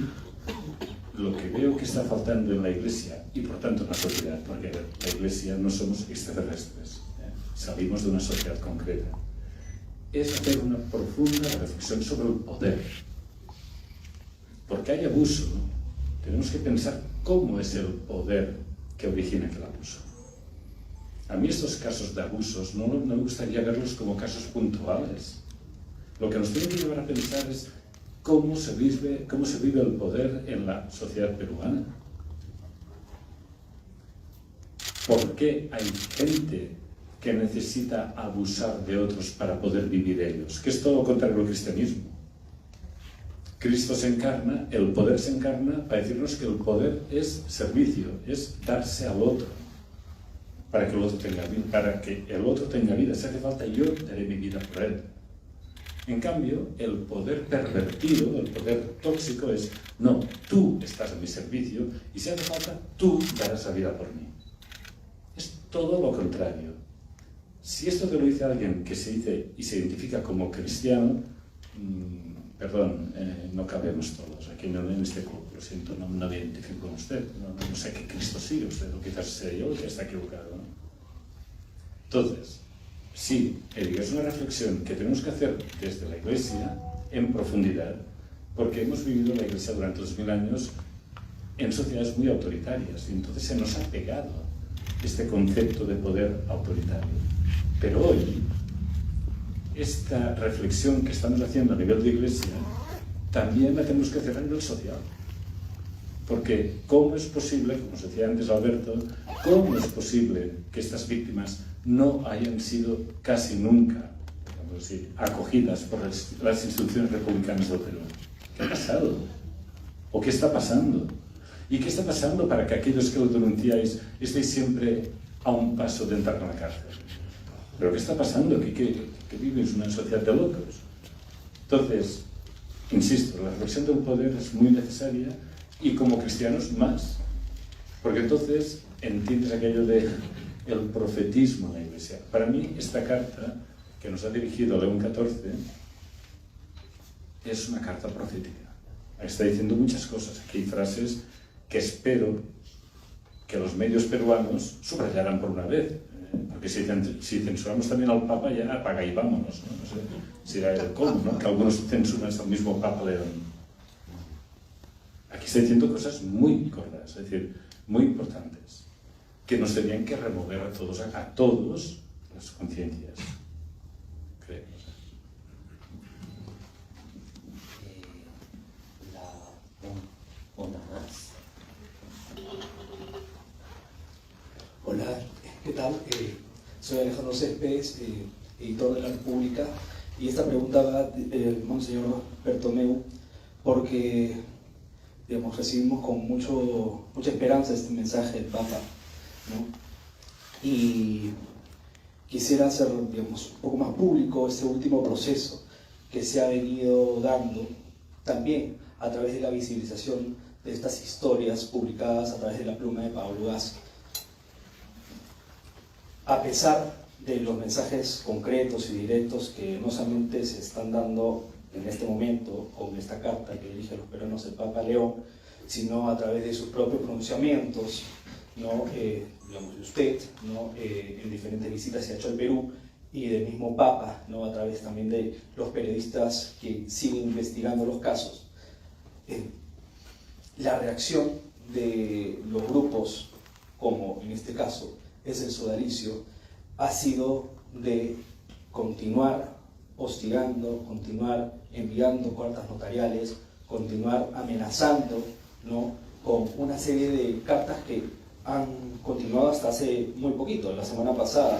lo que veo que está faltando en la Iglesia, y por tanto en la sociedad, porque la Iglesia no somos extraterrestres, salimos de una sociedad concreta, es hacer una profunda reflexión sobre el poder. Porque hay abuso, tenemos que pensar cómo es el poder que origina aquel abuso. A mí estos casos de abusos no me gustaría verlos como casos puntuales. Lo que nos tiene que llevar a pensar es cómo se vive el poder en la sociedad peruana. ¿Por qué hay gente que necesita abusar de otros para poder vivir ellos? Que es todo lo contrario al cristianismo. Cristo se encarna, el poder se encarna para decirnos que el poder es servicio, es darse al otro, para que el otro tenga vida. Si hace falta, yo daré mi vida por él. En cambio, el poder pervertido, el poder tóxico es, no, tú estás en mi servicio y si hace falta, tú darás la vida por mí. Es todo lo contrario. Si esto te lo dice alguien que se dice y se identifica como cristiano, no cabemos todos aquí en este club, lo siento, no me identifico con usted, no sé qué Cristo sigue usted, o quizás sea yo el que está equivocado, ¿no? Entonces, sí, es una reflexión que tenemos que hacer desde la Iglesia en profundidad, porque hemos vivido la Iglesia durante 2000 años en sociedades muy autoritarias, y entonces se nos ha pegado este concepto de poder autoritario. Pero hoy, esta reflexión que estamos haciendo a nivel de Iglesia, también la tenemos que hacer a nivel social. Porque ¿cómo es posible, como os decía antes Alberto, cómo es posible que estas víctimas no hayan sido casi nunca, digamos así, acogidas por las instituciones republicanas del Perú? ¿Qué ha pasado? ¿O qué está pasando? ¿Y qué está pasando para que aquellos que lo denunciáis estéis siempre a un paso de entrar en la cárcel? ¿Pero qué está pasando? ¿Que vives una sociedad de locos? Entonces, insisto, la reflexión del poder es muy necesaria y como cristianos más. Porque entonces entiendes aquello de el profetismo en la Iglesia. Para mí, esta carta que nos ha dirigido León XIV es una carta profética. Está diciendo muchas cosas. Aquí hay frases que espero que los medios peruanos subrayaran por una vez. Porque si censuramos también al Papa, ya apaga y vámonos, ¿no? No sé si era el colmo, ¿no? Que algunos censuran hasta el mismo Papa León. Aquí está diciendo cosas muy gordas, es decir, muy importantes, que nos tenían que remover a todos las conciencias. Creo. Una más. Hola, ¿qué tal? Soy Alejandro Céspedes, editor de La República, y esta pregunta va del Monseñor Bertomeu, porque digamos, recibimos con mucha esperanza este mensaje del Papa, ¿no? Y quisiera hacer, digamos, un poco más público este último proceso que se ha venido dando también a través de la visibilización de estas historias publicadas a través de la pluma de Pablo Gas. A pesar de los mensajes concretos y directos que no solamente se están dando en este momento, con esta carta que dirige a los peruanos el Papa León, sino a través de sus propios pronunciamientos, ¿no? Digamos, de usted, ¿no? En diferentes visitas que ha hecho al Perú, y del mismo Papa, ¿no? A través también de los periodistas que siguen investigando los casos. La reacción de los grupos, como en este caso es el sodalicio, ha sido de continuar hostigando, continuar enviando cartas notariales, continuar amenazando, ¿no? Con una serie de cartas que han continuado hasta hace muy poquito. La semana pasada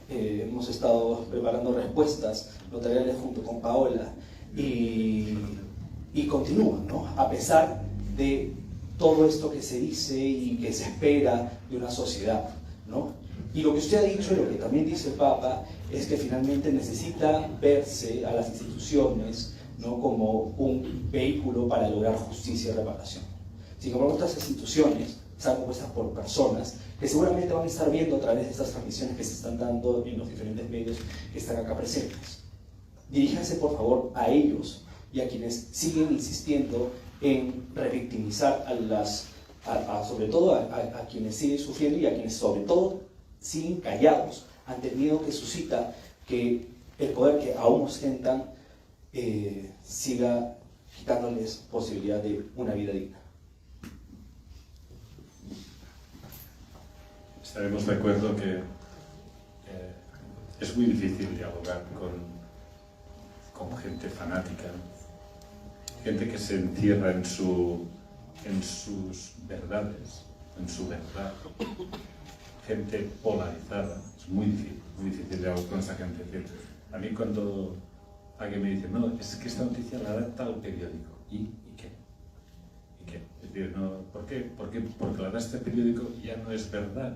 hemos estado preparando respuestas notariales junto con Paola y continúan, ¿no? A pesar de todo esto que se dice y que se espera de una sociedad, ¿no? Y lo que usted ha dicho y lo que también dice el Papa es que finalmente necesita verse a las instituciones, ¿no? Como un vehículo para lograr justicia y reparación. Sin embargo, estas instituciones están compuestas por personas que seguramente van a estar viendo a través de estas transmisiones que se están dando en los diferentes medios que están acá presentes. Diríjanse por favor a ellos y a quienes siguen insistiendo en revictimizar sobre todo a quienes siguen sufriendo y a quienes sobre todo siguen callados ante el miedo que suscita que el poder que aún ostentan siga quitándoles posibilidad de una vida digna. Estaremos de acuerdo que es muy difícil dialogar con gente fanática, gente que se encierra en sus verdades, en su verdad, gente polarizada. Es muy difícil dialogar con esa gente. A mí cuando alguien me dice, no, es que esta noticia la da tal periódico, ¿y qué? Es decir, no, ¿por qué? Porque la da este periódico ya no es verdad.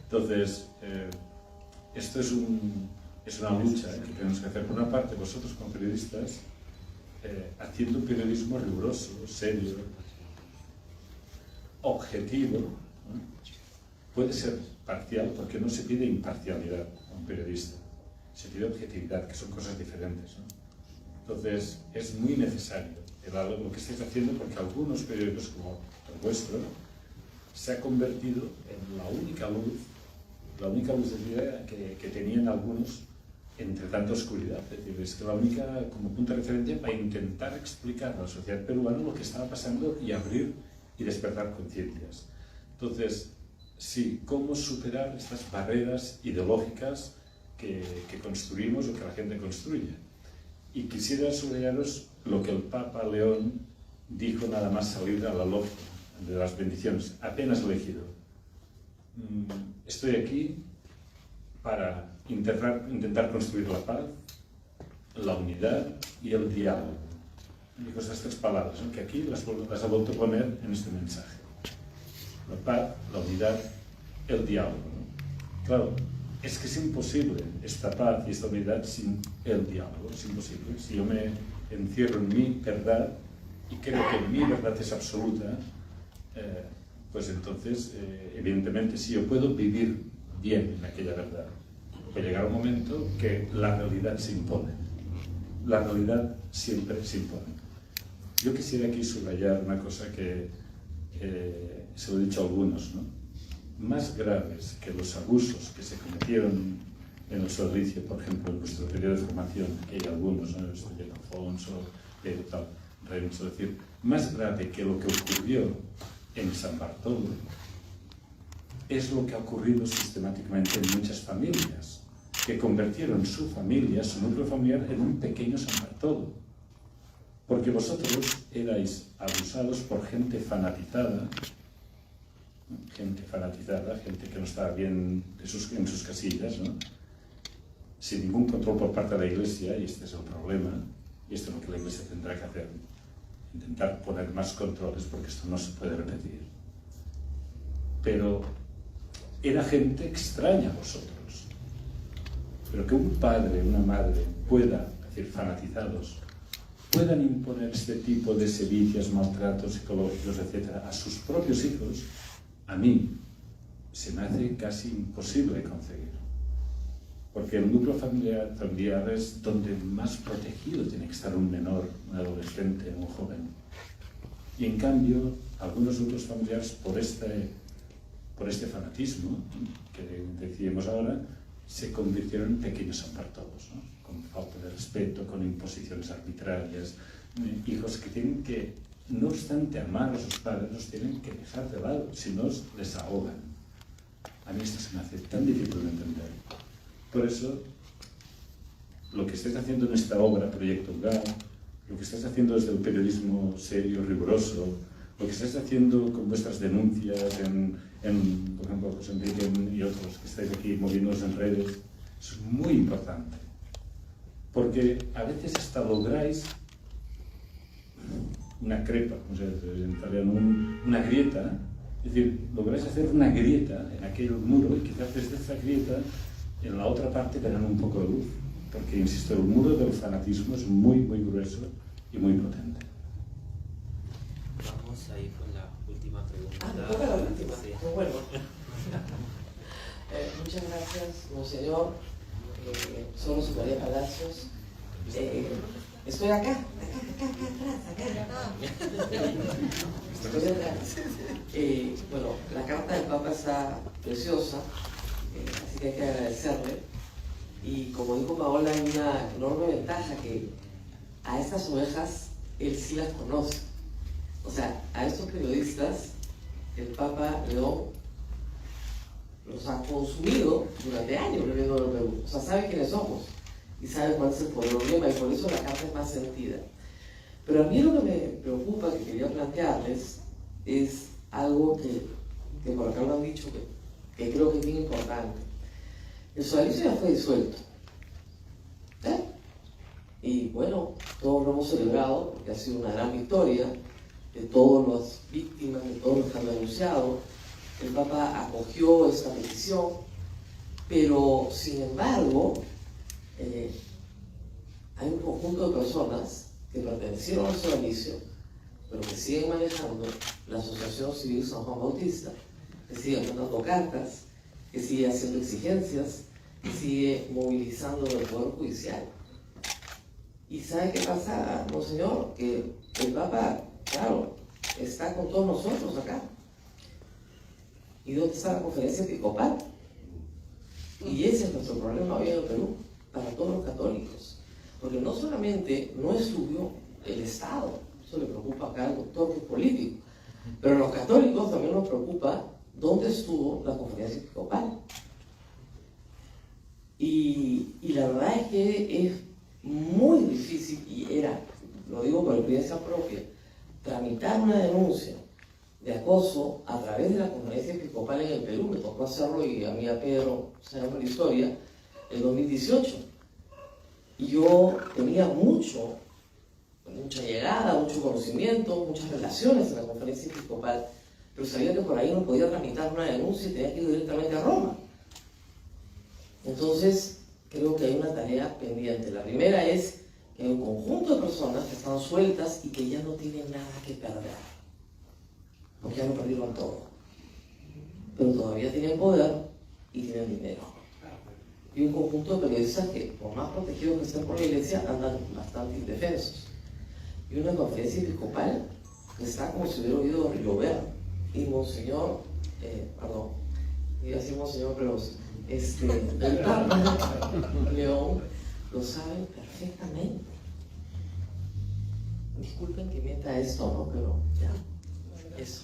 Entonces, esto es una lucha que tenemos que hacer. Por una parte, vosotros como periodistas, haciendo un periodismo riguroso, serio, objetivo, ¿no? Puede ser parcial, porque no se pide imparcialidad a un periodista, se pide objetividad, que son cosas diferentes, ¿no? Entonces, es muy necesario lo que estáis haciendo, porque algunos periódicos como el vuestro se ha convertido en la única luz de vida que tenían algunos entre tanta oscuridad. Es decir, es que la única como punto de referencia para intentar explicar a la sociedad peruana lo que estaba pasando y abrir y despertar conciencias. Entonces, sí, cómo superar estas barreras ideológicas que construimos o que la gente construye. Y quisiera subrayaros lo que el Papa León dijo nada más salir a la logia de las bendiciones, apenas elegido. Estoy aquí para intentar construir la paz, la unidad y el diálogo. Dijo esas tres palabras, ¿no? Que aquí las ha vuelto a poner en este mensaje. La paz, la unidad, el diálogo, ¿no? Claro, es que es imposible esta paz y esta unidad sin el diálogo, es imposible. Si yo me encierro en mi verdad y creo que mi verdad es absoluta, pues entonces, evidentemente, si yo puedo vivir bien en aquella verdad, puede llegar un momento que la realidad se impone. La realidad siempre se impone. Yo quisiera aquí subrayar una cosa que se lo he dicho a algunos, ¿no? Más graves que los abusos que se cometieron en el sodalicio, por ejemplo, en nuestro periodo de formación, que hay algunos, ¿no? Estoy de Alfonso, Pedro, tal, Renzo, es decir, más grave que lo que ocurrió en San Bartolo es lo que ha ocurrido sistemáticamente en muchas familias, que convirtieron su familia, su núcleo familiar, en un pequeño San Bartolo. Porque vosotros erais abusados por gente fanatizada, gente que no estaba bien en sus casillas, ¿no? Sin ningún control por parte de la Iglesia, y este es el problema, y esto es lo que la Iglesia tendrá que hacer, intentar poner más controles, porque esto no se puede repetir. Pero era gente extraña a vosotros. Pero que un padre, una madre pueda, es decir, fanatizados, puedan imponer este tipo de sevicias, maltratos psicológicos, etc., a sus propios hijos, a mí se me hace casi imposible concebir. porque el núcleo familiar es donde más protegido tiene que estar un menor, un adolescente, un joven. Y en cambio, algunos núcleos familiares, por este fanatismo que decíamos ahora, se convirtieron en pequeños apartados, ¿no? Con falta de respeto, con imposiciones arbitrarias, hijos que tienen que, no obstante amar a sus padres, los tienen que dejar de lado, si no les ahogan. A mí esto se me hace tan difícil de entender. Por eso, lo que estáis haciendo en esta obra, Proyecto UGAL, lo que estáis haciendo desde el periodismo serio, riguroso, lo que estáis haciendo con vuestras denuncias, por ejemplo, José Enrique y otros que estáis aquí moviéndonos en redes, es muy importante. Porque a veces hasta lográis una crepa, como se dice en italiano, una grieta, es decir, lográis hacer una grieta en aquel muro y quizás desde esa grieta en la otra parte verán un poco de luz. Porque, insisto, el muro del fanatismo es muy, muy grueso y muy potente. Vamos a ir con la última pregunta. La última. Sí. Pues bueno. Muchas gracias, monseñor. Soy José María Palacios. Estoy acá atrás. Estoy acá. Bueno, la carta del Papa está preciosa, así que hay que agradecerle. Y como dijo Paola, hay una enorme ventaja que a estas ovejas él sí las conoce. O sea, a estos periodistas el Papa León los ha consumido durante años viviendo en el Perú. O sea, sabe quiénes somos y sabe cuál es el problema y por eso la carta es más sentida. Pero a mí lo que me preocupa, que quería plantearles, es algo que por acá lo han dicho, que creo que es bien importante. El sodalicio ya fue disuelto. Y bueno, todos lo hemos celebrado porque ha sido una gran victoria de todas las víctimas, de todos los que han denunciado. El Papa acogió esta petición, pero sin embargo, hay un conjunto de personas que pertenecieron al sodalicio, pero que siguen manejando la Asociación Civil San Juan Bautista, que siguen mandando cartas, que sigue haciendo exigencias, que sigue movilizando el Poder Judicial. ¿Y sabe qué pasa, monseñor? Que el Papa, claro, está con todos nosotros acá. ¿Y dónde está la conferencia episcopal? Y ese es nuestro problema hoy en el Perú, para todos los católicos. Porque no solamente no estudió el Estado, eso le preocupa acá al doctor que es político, pero a los católicos también nos preocupa dónde estuvo la conferencia episcopal. Y la verdad es que es muy difícil, y era, lo digo por experiencia propia, tramitar una denuncia de acoso a través de la conferencia episcopal en el Perú. Me tocó hacerlo y a mí, a Pedro, sabemos la historia, en 2018. Y yo tenía mucha llegada, mucho conocimiento, muchas relaciones en la conferencia episcopal, pero sabía que por ahí no podía tramitar una denuncia y tenía que ir directamente a Roma. Entonces, creo que hay una tarea pendiente. La primera es que hay un conjunto de personas que están sueltas y que ya no tienen nada que perder, porque ya lo perdieron todo, pero todavía tienen poder y tienen dinero. Y un conjunto de periodistas que, por más protegidos que estén por la iglesia, andan bastante indefensos. Y una conferencia episcopal que está como si hubiera oído llover. Y monseñor, perdón, iba a decir monseñor, pero el Papa León lo sabe perfectamente. Disculpen que mienta esto, ¿no? Pero ya, eso.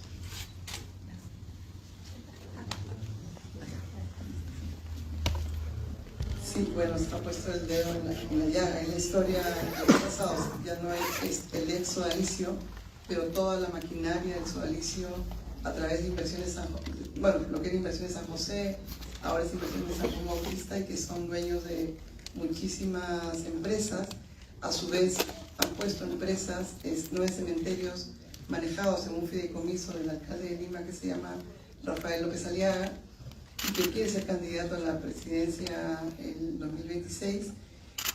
Sí, bueno, está puesto el dedo en la llaga, en la historia de los pasados. Ya no hay el ex sodalicio, pero toda la maquinaria del sodalicio a través de Inversiones San José, bueno, lo que era Inversiones San José, ahora es Inversiones San Juan Bautista, y que son dueños de muchísimas empresas. A su vez han puesto empresas, 9 cementerios manejados en un fideicomiso del alcalde de Lima que se llama Rafael López Aliaga, y que quiere ser candidato a la presidencia en 2026.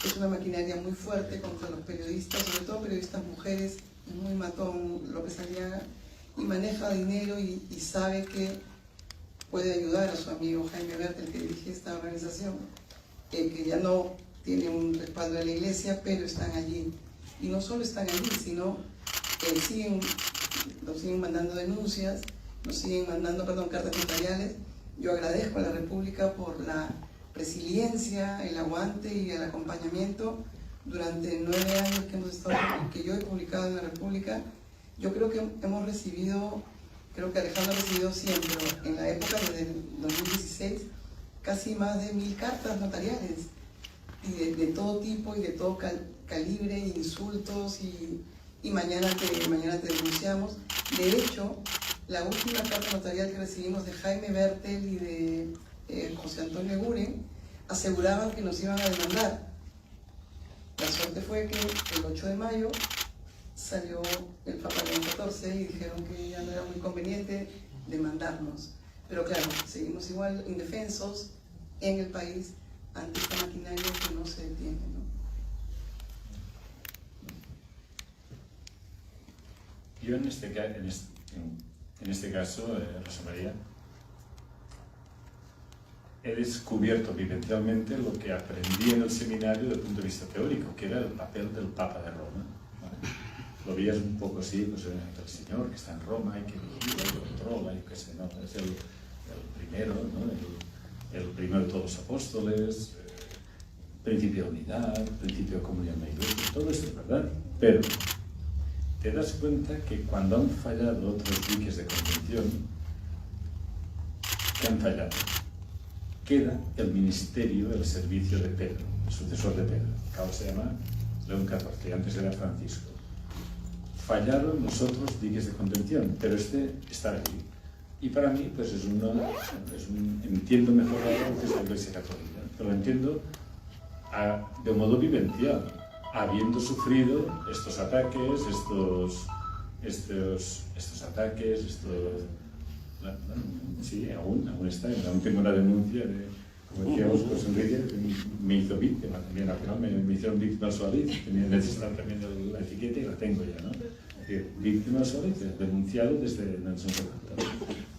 Es una maquinaria muy fuerte contra los periodistas, sobre todo periodistas mujeres, muy matón López Aliaga, y maneja dinero y sabe que puede ayudar a su amigo Jaime Bertel, que dirige esta organización, que ya no tienen un respaldo de la iglesia, pero están allí. Y no solo están allí, sino que nos siguen mandando denuncias, nos siguen mandando, cartas notariales. Yo agradezco a la República por la resiliencia, el aguante y el acompañamiento durante 9 años que yo he publicado en la República. Yo creo que hemos recibido, creo que Alejandro ha recibido siempre, en la época desde el 2016, casi más de 1000 cartas notariales, y de todo tipo y de todo calibre, insultos, y mañana te denunciamos. De hecho, la última carta notarial que recibimos de Jaime Bertel y de José Antonio Eguren aseguraban que nos iban a demandar. La suerte fue que el 8 de mayo salió el Papa León XIV y dijeron que ya no era muy conveniente demandarnos. Pero claro, seguimos igual indefensos en el país ante esta maquinaria que no se detiene, ¿no? Yo en este caso, Rosa María, he descubierto vivencialmente lo que aprendí en el seminario desde el punto de vista teórico, que era el papel del Papa de Roma. ¿Vale? Lo veías un poco así, pues el señor que está en Roma y que vigila y controla, y qué sé, ¿no? Es el primero, ¿no? El primero de todos los apóstoles, principio de unidad, principio de comunión en la iglesia, todo esto es verdad, pero te das cuenta que cuando han fallado otros diques de convención, que han fallado, queda el ministerio, el servicio de Pedro, el sucesor de Pedro, que ahora se llama León XIV, antes era Francisco. Fallaron los otros diques de contención, pero este está aquí. Y para mí, pues entiendo mejor ahora lo que es la Iglesia Católica, pero lo entiendo de modo vivencial, habiendo sufrido estos ataques, sí, aún está, aún tengo una denuncia de, como decíamos, pues Enrique me hizo víctima también, al final me hicieron víctima solid, necesitaba también la etiqueta y la tengo ya, ¿no? Es decir, víctima solid, denunciado desde Nelson Rodríguez.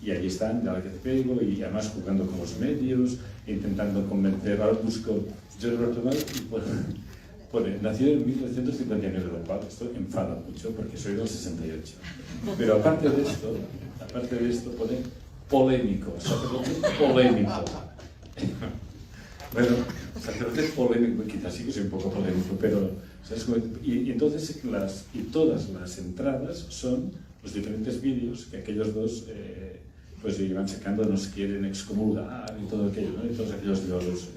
Y ahí están, de la que te pego, y además jugando con los medios, intentando convencer, ahora busco George Bartomeu, y nacido en 1959, lo cual esto enfada mucho porque soy del 68. Pero aparte de esto pone polémico, sacerdote polémico. Bueno, sacerdote polémico, quizás sí que soy un poco polémico, pero ¿sabes? Y entonces todas las entradas son los diferentes vídeos que aquellos dos pues iban sacando, nos quieren excomulgar y todo aquello, ¿no? Y todos aquellos diálogos.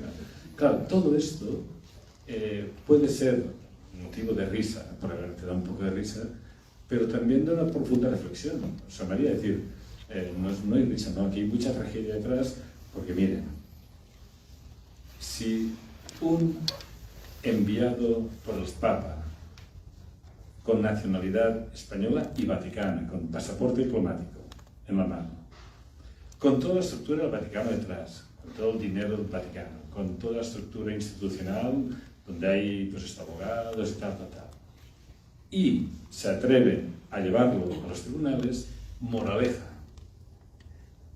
Claro, todo esto puede ser motivo de risa, te da un poco de risa, pero también da una profunda reflexión. O sea, María, es decir, no hay risa, ¿no? Aquí hay mucha tragedia detrás, porque miren, si un enviado por el Papa con nacionalidad española y vaticana, con pasaporte diplomático en la mano, con toda la estructura del Vaticano detrás, con todo el dinero del Vaticano, con toda la estructura institucional, donde hay pues abogados y tal, y se atreven a llevarlo a los tribunales, moraleja,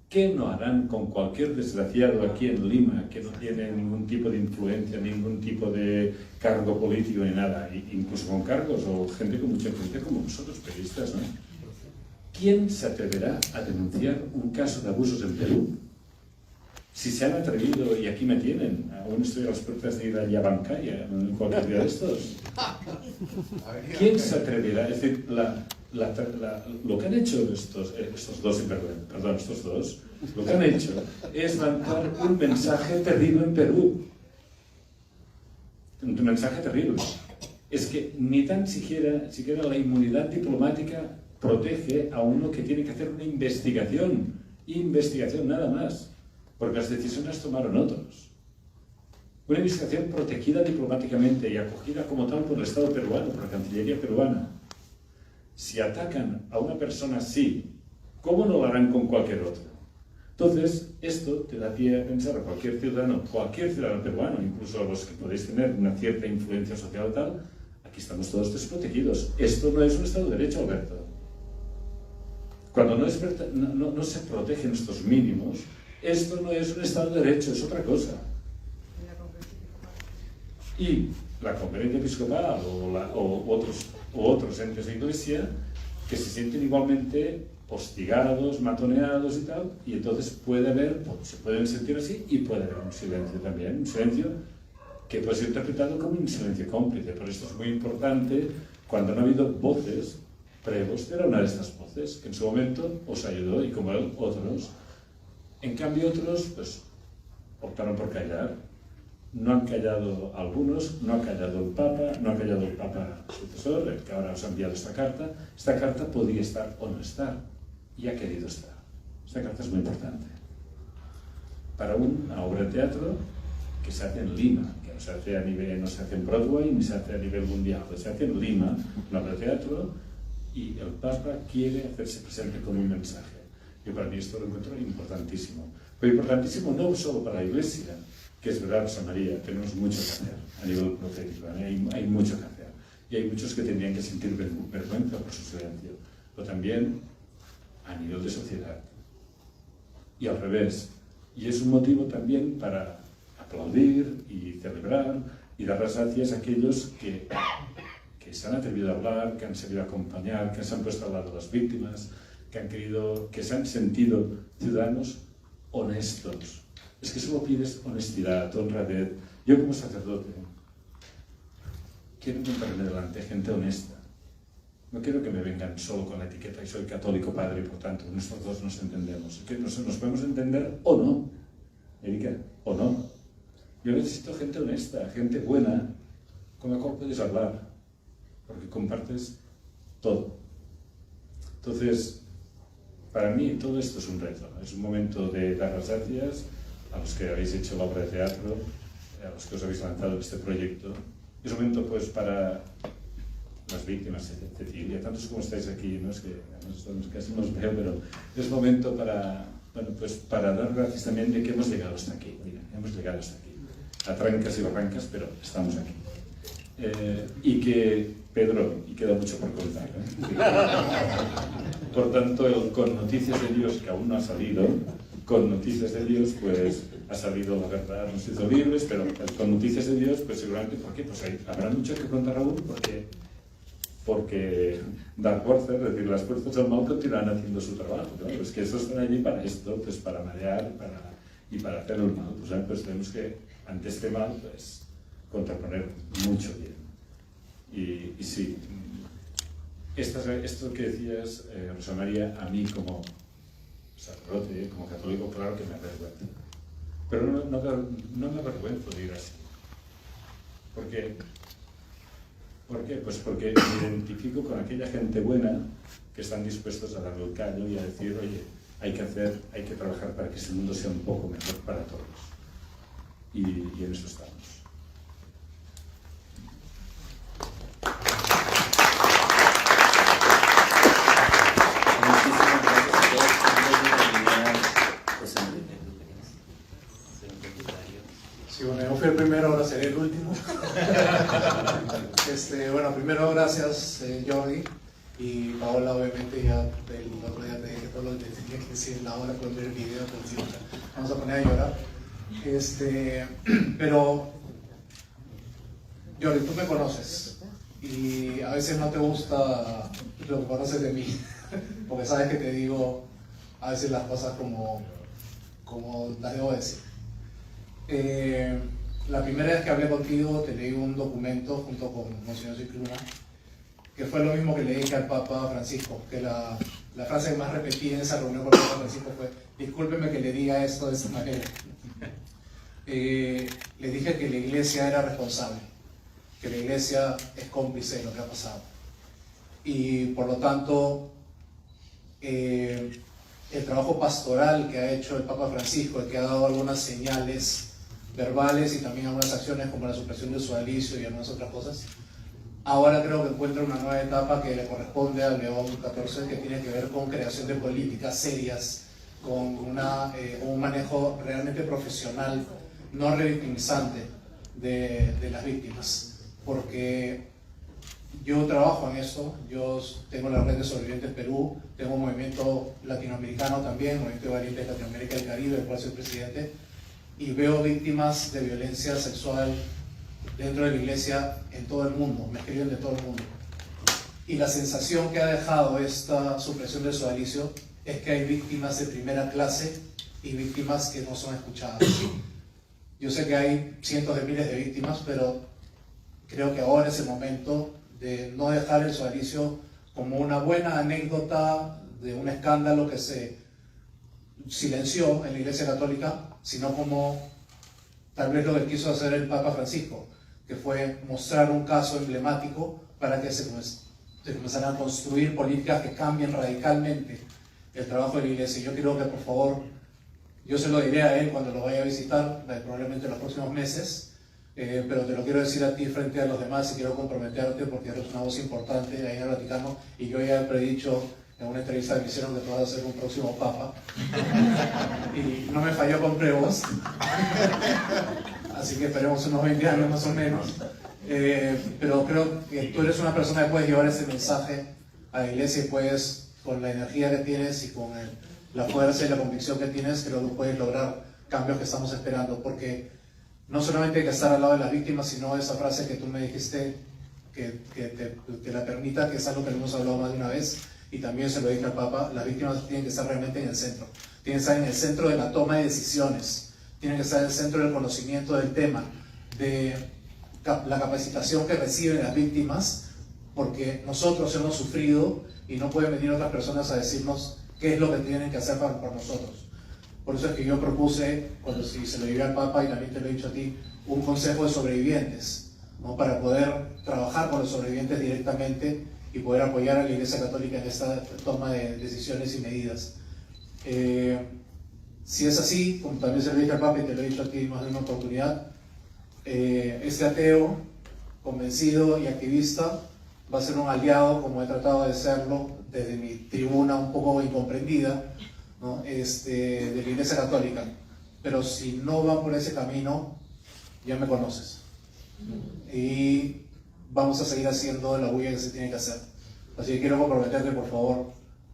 ¿qué no harán con cualquier desgraciado aquí en Lima que no tiene ningún tipo de influencia, ningún tipo de cargo político ni nada, incluso con cargos o gente con mucha influencia como nosotros, periodistas, ¿no? ¿Quién se atreverá a denunciar un caso de abusos en Perú? Si se han atrevido, y aquí me tienen, aún estoy a las puertas de ir a Yabancaya, en cualquier día de estos. ¿Quién se atreverá? Es decir, lo que han hecho estos dos, lo que han hecho es lanzar un mensaje terrible en Perú. Un mensaje terrible. Es que ni tan siquiera la inmunidad diplomática protege a uno que tiene que hacer una investigación nada más. Porque las decisiones las tomaron otros. Una investigación protegida diplomáticamente y acogida como tal por el Estado peruano, por la Cancillería peruana. Si atacan a una persona así, ¿cómo no lo harán con cualquier otro? Entonces, esto te da pie a pensar a cualquier ciudadano peruano, incluso a los que podéis tener una cierta influencia social o tal, aquí estamos todos desprotegidos. Esto no es un Estado de Derecho, Alberto. Cuando no se protegen estos mínimos, esto no es un Estado de Derecho, es otra cosa. y la conferencia episcopal o otros entes de iglesia que se sienten igualmente hostigados, matoneados y tal, y entonces se pueden sentir así y puede haber un silencio también, un silencio que puede ser interpretado como un silencio cómplice. Por esto es muy importante, cuando no ha habido voces, Prevost era una de estas voces que en su momento os ayudó, y como él, otros. En cambio otros pues optaron por callar. No han callado algunos, no ha callado el Papa sucesor, el que ahora os ha enviado esta carta. Esta carta podía estar o no estar, y ha querido estar. Esta carta es muy importante. Para una obra de teatro que se hace en Lima, que no se hace en Broadway, ni se hace a nivel mundial, se hace en Lima, una obra de teatro, y el Papa quiere hacerse presente con un mensaje. Yo para mí esto lo encuentro importantísimo. Pero importantísimo no solo para la Iglesia, que es verdad, Rosa María, tenemos mucho que hacer a nivel profético, hay mucho que hacer. Y hay muchos que tendrían que sentir vergüenza por su silencio, pero también a nivel de sociedad. Y al revés. Y es un motivo también para aplaudir y celebrar y dar las gracias a aquellos que se han atrevido a hablar, que han sabido acompañar, que se han puesto al lado de las víctimas, que se han sentido ciudadanos honestos. Es que solo pides honestidad, honradez. Yo como sacerdote quiero encontrarme delante gente honesta. No quiero que me vengan solo con la etiqueta y soy católico padre y por tanto nosotros dos nos entendemos. Es que nos podemos entender o no, Erika, o no. Yo necesito gente honesta, gente buena, con la cual puedes hablar, porque compartes todo. Entonces, para mí todo esto es un reto, es un momento de dar las gracias a los que habéis hecho la obra de teatro, a los que os habéis lanzado en este proyecto. Es un momento pues para las víctimas de Cecilia, tantos como estáis aquí, ¿no? Es que casi no os veo, pero es momento para, bueno, pues para dar gracias también de que hemos llegado hasta aquí. Mira, hemos llegado hasta aquí, a trancas y barrancas, pero estamos aquí. Y que, Pedro, y queda mucho por contar, Por tanto, con Noticias de Dios, que aún no ha salido, con Noticias de Dios, pues ha salido la verdad, nos hizo libres, pero con Noticias de Dios, pues seguramente, ¿por qué? Pues habrá mucho que contar aún, porque dar fuerza, es decir, las fuerzas del mal continuarán haciendo su trabajo, ¿no? Pues que esos están allí para esto, pues para marear y para hacer el mal. Pues tenemos que, ante este mal, pues contraponer mucho bien. Y sí, esto que decías, Rosa María, a mí como sacerdote, como católico, claro que me avergüenza. Pero no me avergüenzo de ir así. ¿Por qué? Pues porque me identifico con aquella gente buena que están dispuestos a darle el callo y a decir, oye, hay que trabajar para que este mundo sea un poco mejor para todos. Y en eso estamos. Sí, bueno, yo fui el primero, ahora seré el último. Bueno, primero gracias Jordi y Paola, obviamente ya del otro día te dije todo lo que tenía que decir la hora con ver el video, pues sí, vamos a poner a llorar. Pero Jordi, tú me conoces y a veces no te gusta lo que conoces de mí, porque sabes que te digo a veces las cosas como las debo decir. La primera vez que hablé contigo te leí un documento junto con Monseñor Cicluna, que fue lo mismo que le dije al Papa Francisco, que la frase que más repetí en esa reunión con el Papa Francisco fue: discúlpeme que le diga esto de esta manera. Le dije que la Iglesia era responsable, que la Iglesia es cómplice de lo que ha pasado. Y por lo tanto, el trabajo pastoral que ha hecho el Papa Francisco, el que ha dado algunas señales verbales y también algunas acciones como la supresión del sodalicio y algunas otras cosas, ahora creo que encuentra una nueva etapa que le corresponde al León XIV, que tiene que ver con creación de políticas serias, con un manejo realmente profesional, no revictimizante de las víctimas, porque yo trabajo en eso. Yo tengo la red de sobrevivientes Perú, tengo un movimiento latinoamericano también, Movimiento de Valientes Latinoamérica y el Caribe, del cual soy presidente, y veo víctimas de violencia sexual dentro de la iglesia en todo el mundo, me escriben de todo el mundo. Y la sensación que ha dejado esta supresión del sodalicio es que hay víctimas de primera clase y víctimas que no son escuchadas. Yo sé que hay cientos de miles de víctimas, pero creo que ahora es el momento de no dejar el sodalicio como una buena anécdota de un escándalo que se silenció en la Iglesia Católica, sino como tal vez lo que quiso hacer el Papa Francisco, que fue mostrar un caso emblemático para que se comenzaran a construir políticas que cambien radicalmente el trabajo de la Iglesia. Yo creo que, por favor, yo se lo diré a él cuando lo vaya a visitar, probablemente en los próximos meses, pero te lo quiero decir a ti frente a los demás y quiero comprometerte porque eres una voz importante ahí en el Vaticano, y yo ya he predicho en una entrevista que me hicieron que tú vas a ser un próximo Papa y no me falló con pruebas, así que esperemos unos 20 años más o menos, pero creo que tú eres una persona que puedes llevar ese mensaje a la Iglesia y puedes, con la energía que tienes y con la fuerza y la convicción que tienes, creo que puedes lograr cambios que estamos esperando, porque no solamente hay que estar al lado de las víctimas, sino esa frase que tú me dijiste que te la permita, que es algo que hemos hablado más de una vez, y también se lo dije al Papa: las víctimas tienen que estar realmente en el centro, tienen que estar en el centro de la toma de decisiones, tienen que estar en el centro del conocimiento del tema, de la capacitación que reciben las víctimas, porque nosotros hemos sufrido y no pueden venir otras personas a decirnos qué es lo que tienen que hacer por nosotros. Por eso es que yo propuse, cuando se lo llevé al Papa y también te lo he dicho a ti, un consejo de sobrevivientes, ¿no? Para poder trabajar con los sobrevivientes directamente y poder apoyar a la Iglesia Católica en esta toma de decisiones y medidas. Si es así, como también se lo dije al Papa y te lo he dicho a ti más de una oportunidad, este ateo convencido y activista va a ser un aliado, como he tratado de serlo desde mi tribuna un poco incomprendida, ¿no? De la Iglesia Católica. Pero si no van por ese camino, ya me conoces. Y vamos a seguir haciendo la bulla que se tiene que hacer. Así que quiero comprometerte, por favor,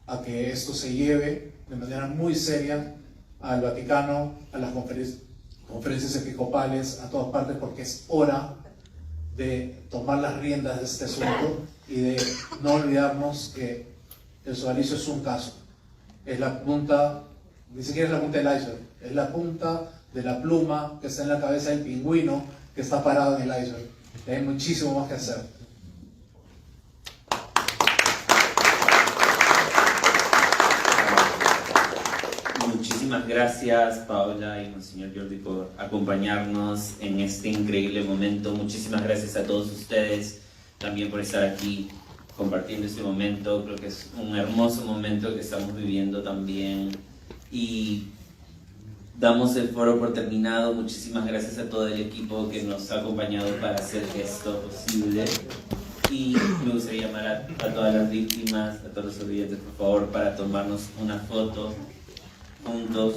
a que esto se lleve de manera muy seria al Vaticano, a las conferencias episcopales, a todas partes, porque es hora de tomar las riendas de este asunto y de no olvidarnos que el sodalicio es un caso. Es la punta, ni siquiera es la punta del iceberg, es la punta de la pluma que está en la cabeza del pingüino que está parado en el iceberg. Y hay muchísimo más que hacer. Muchísimas gracias, Paola y Monseñor Jordi, por acompañarnos en este increíble momento. Muchísimas gracias a todos ustedes también por estar aquí compartiendo este momento. Creo que es un hermoso momento que estamos viviendo también, y damos el foro por terminado. Muchísimas gracias a todo el equipo que nos ha acompañado para hacer esto posible, y me gustaría llamar a todas las víctimas, a todos los sobrevivientes, por favor, para tomarnos una foto juntos.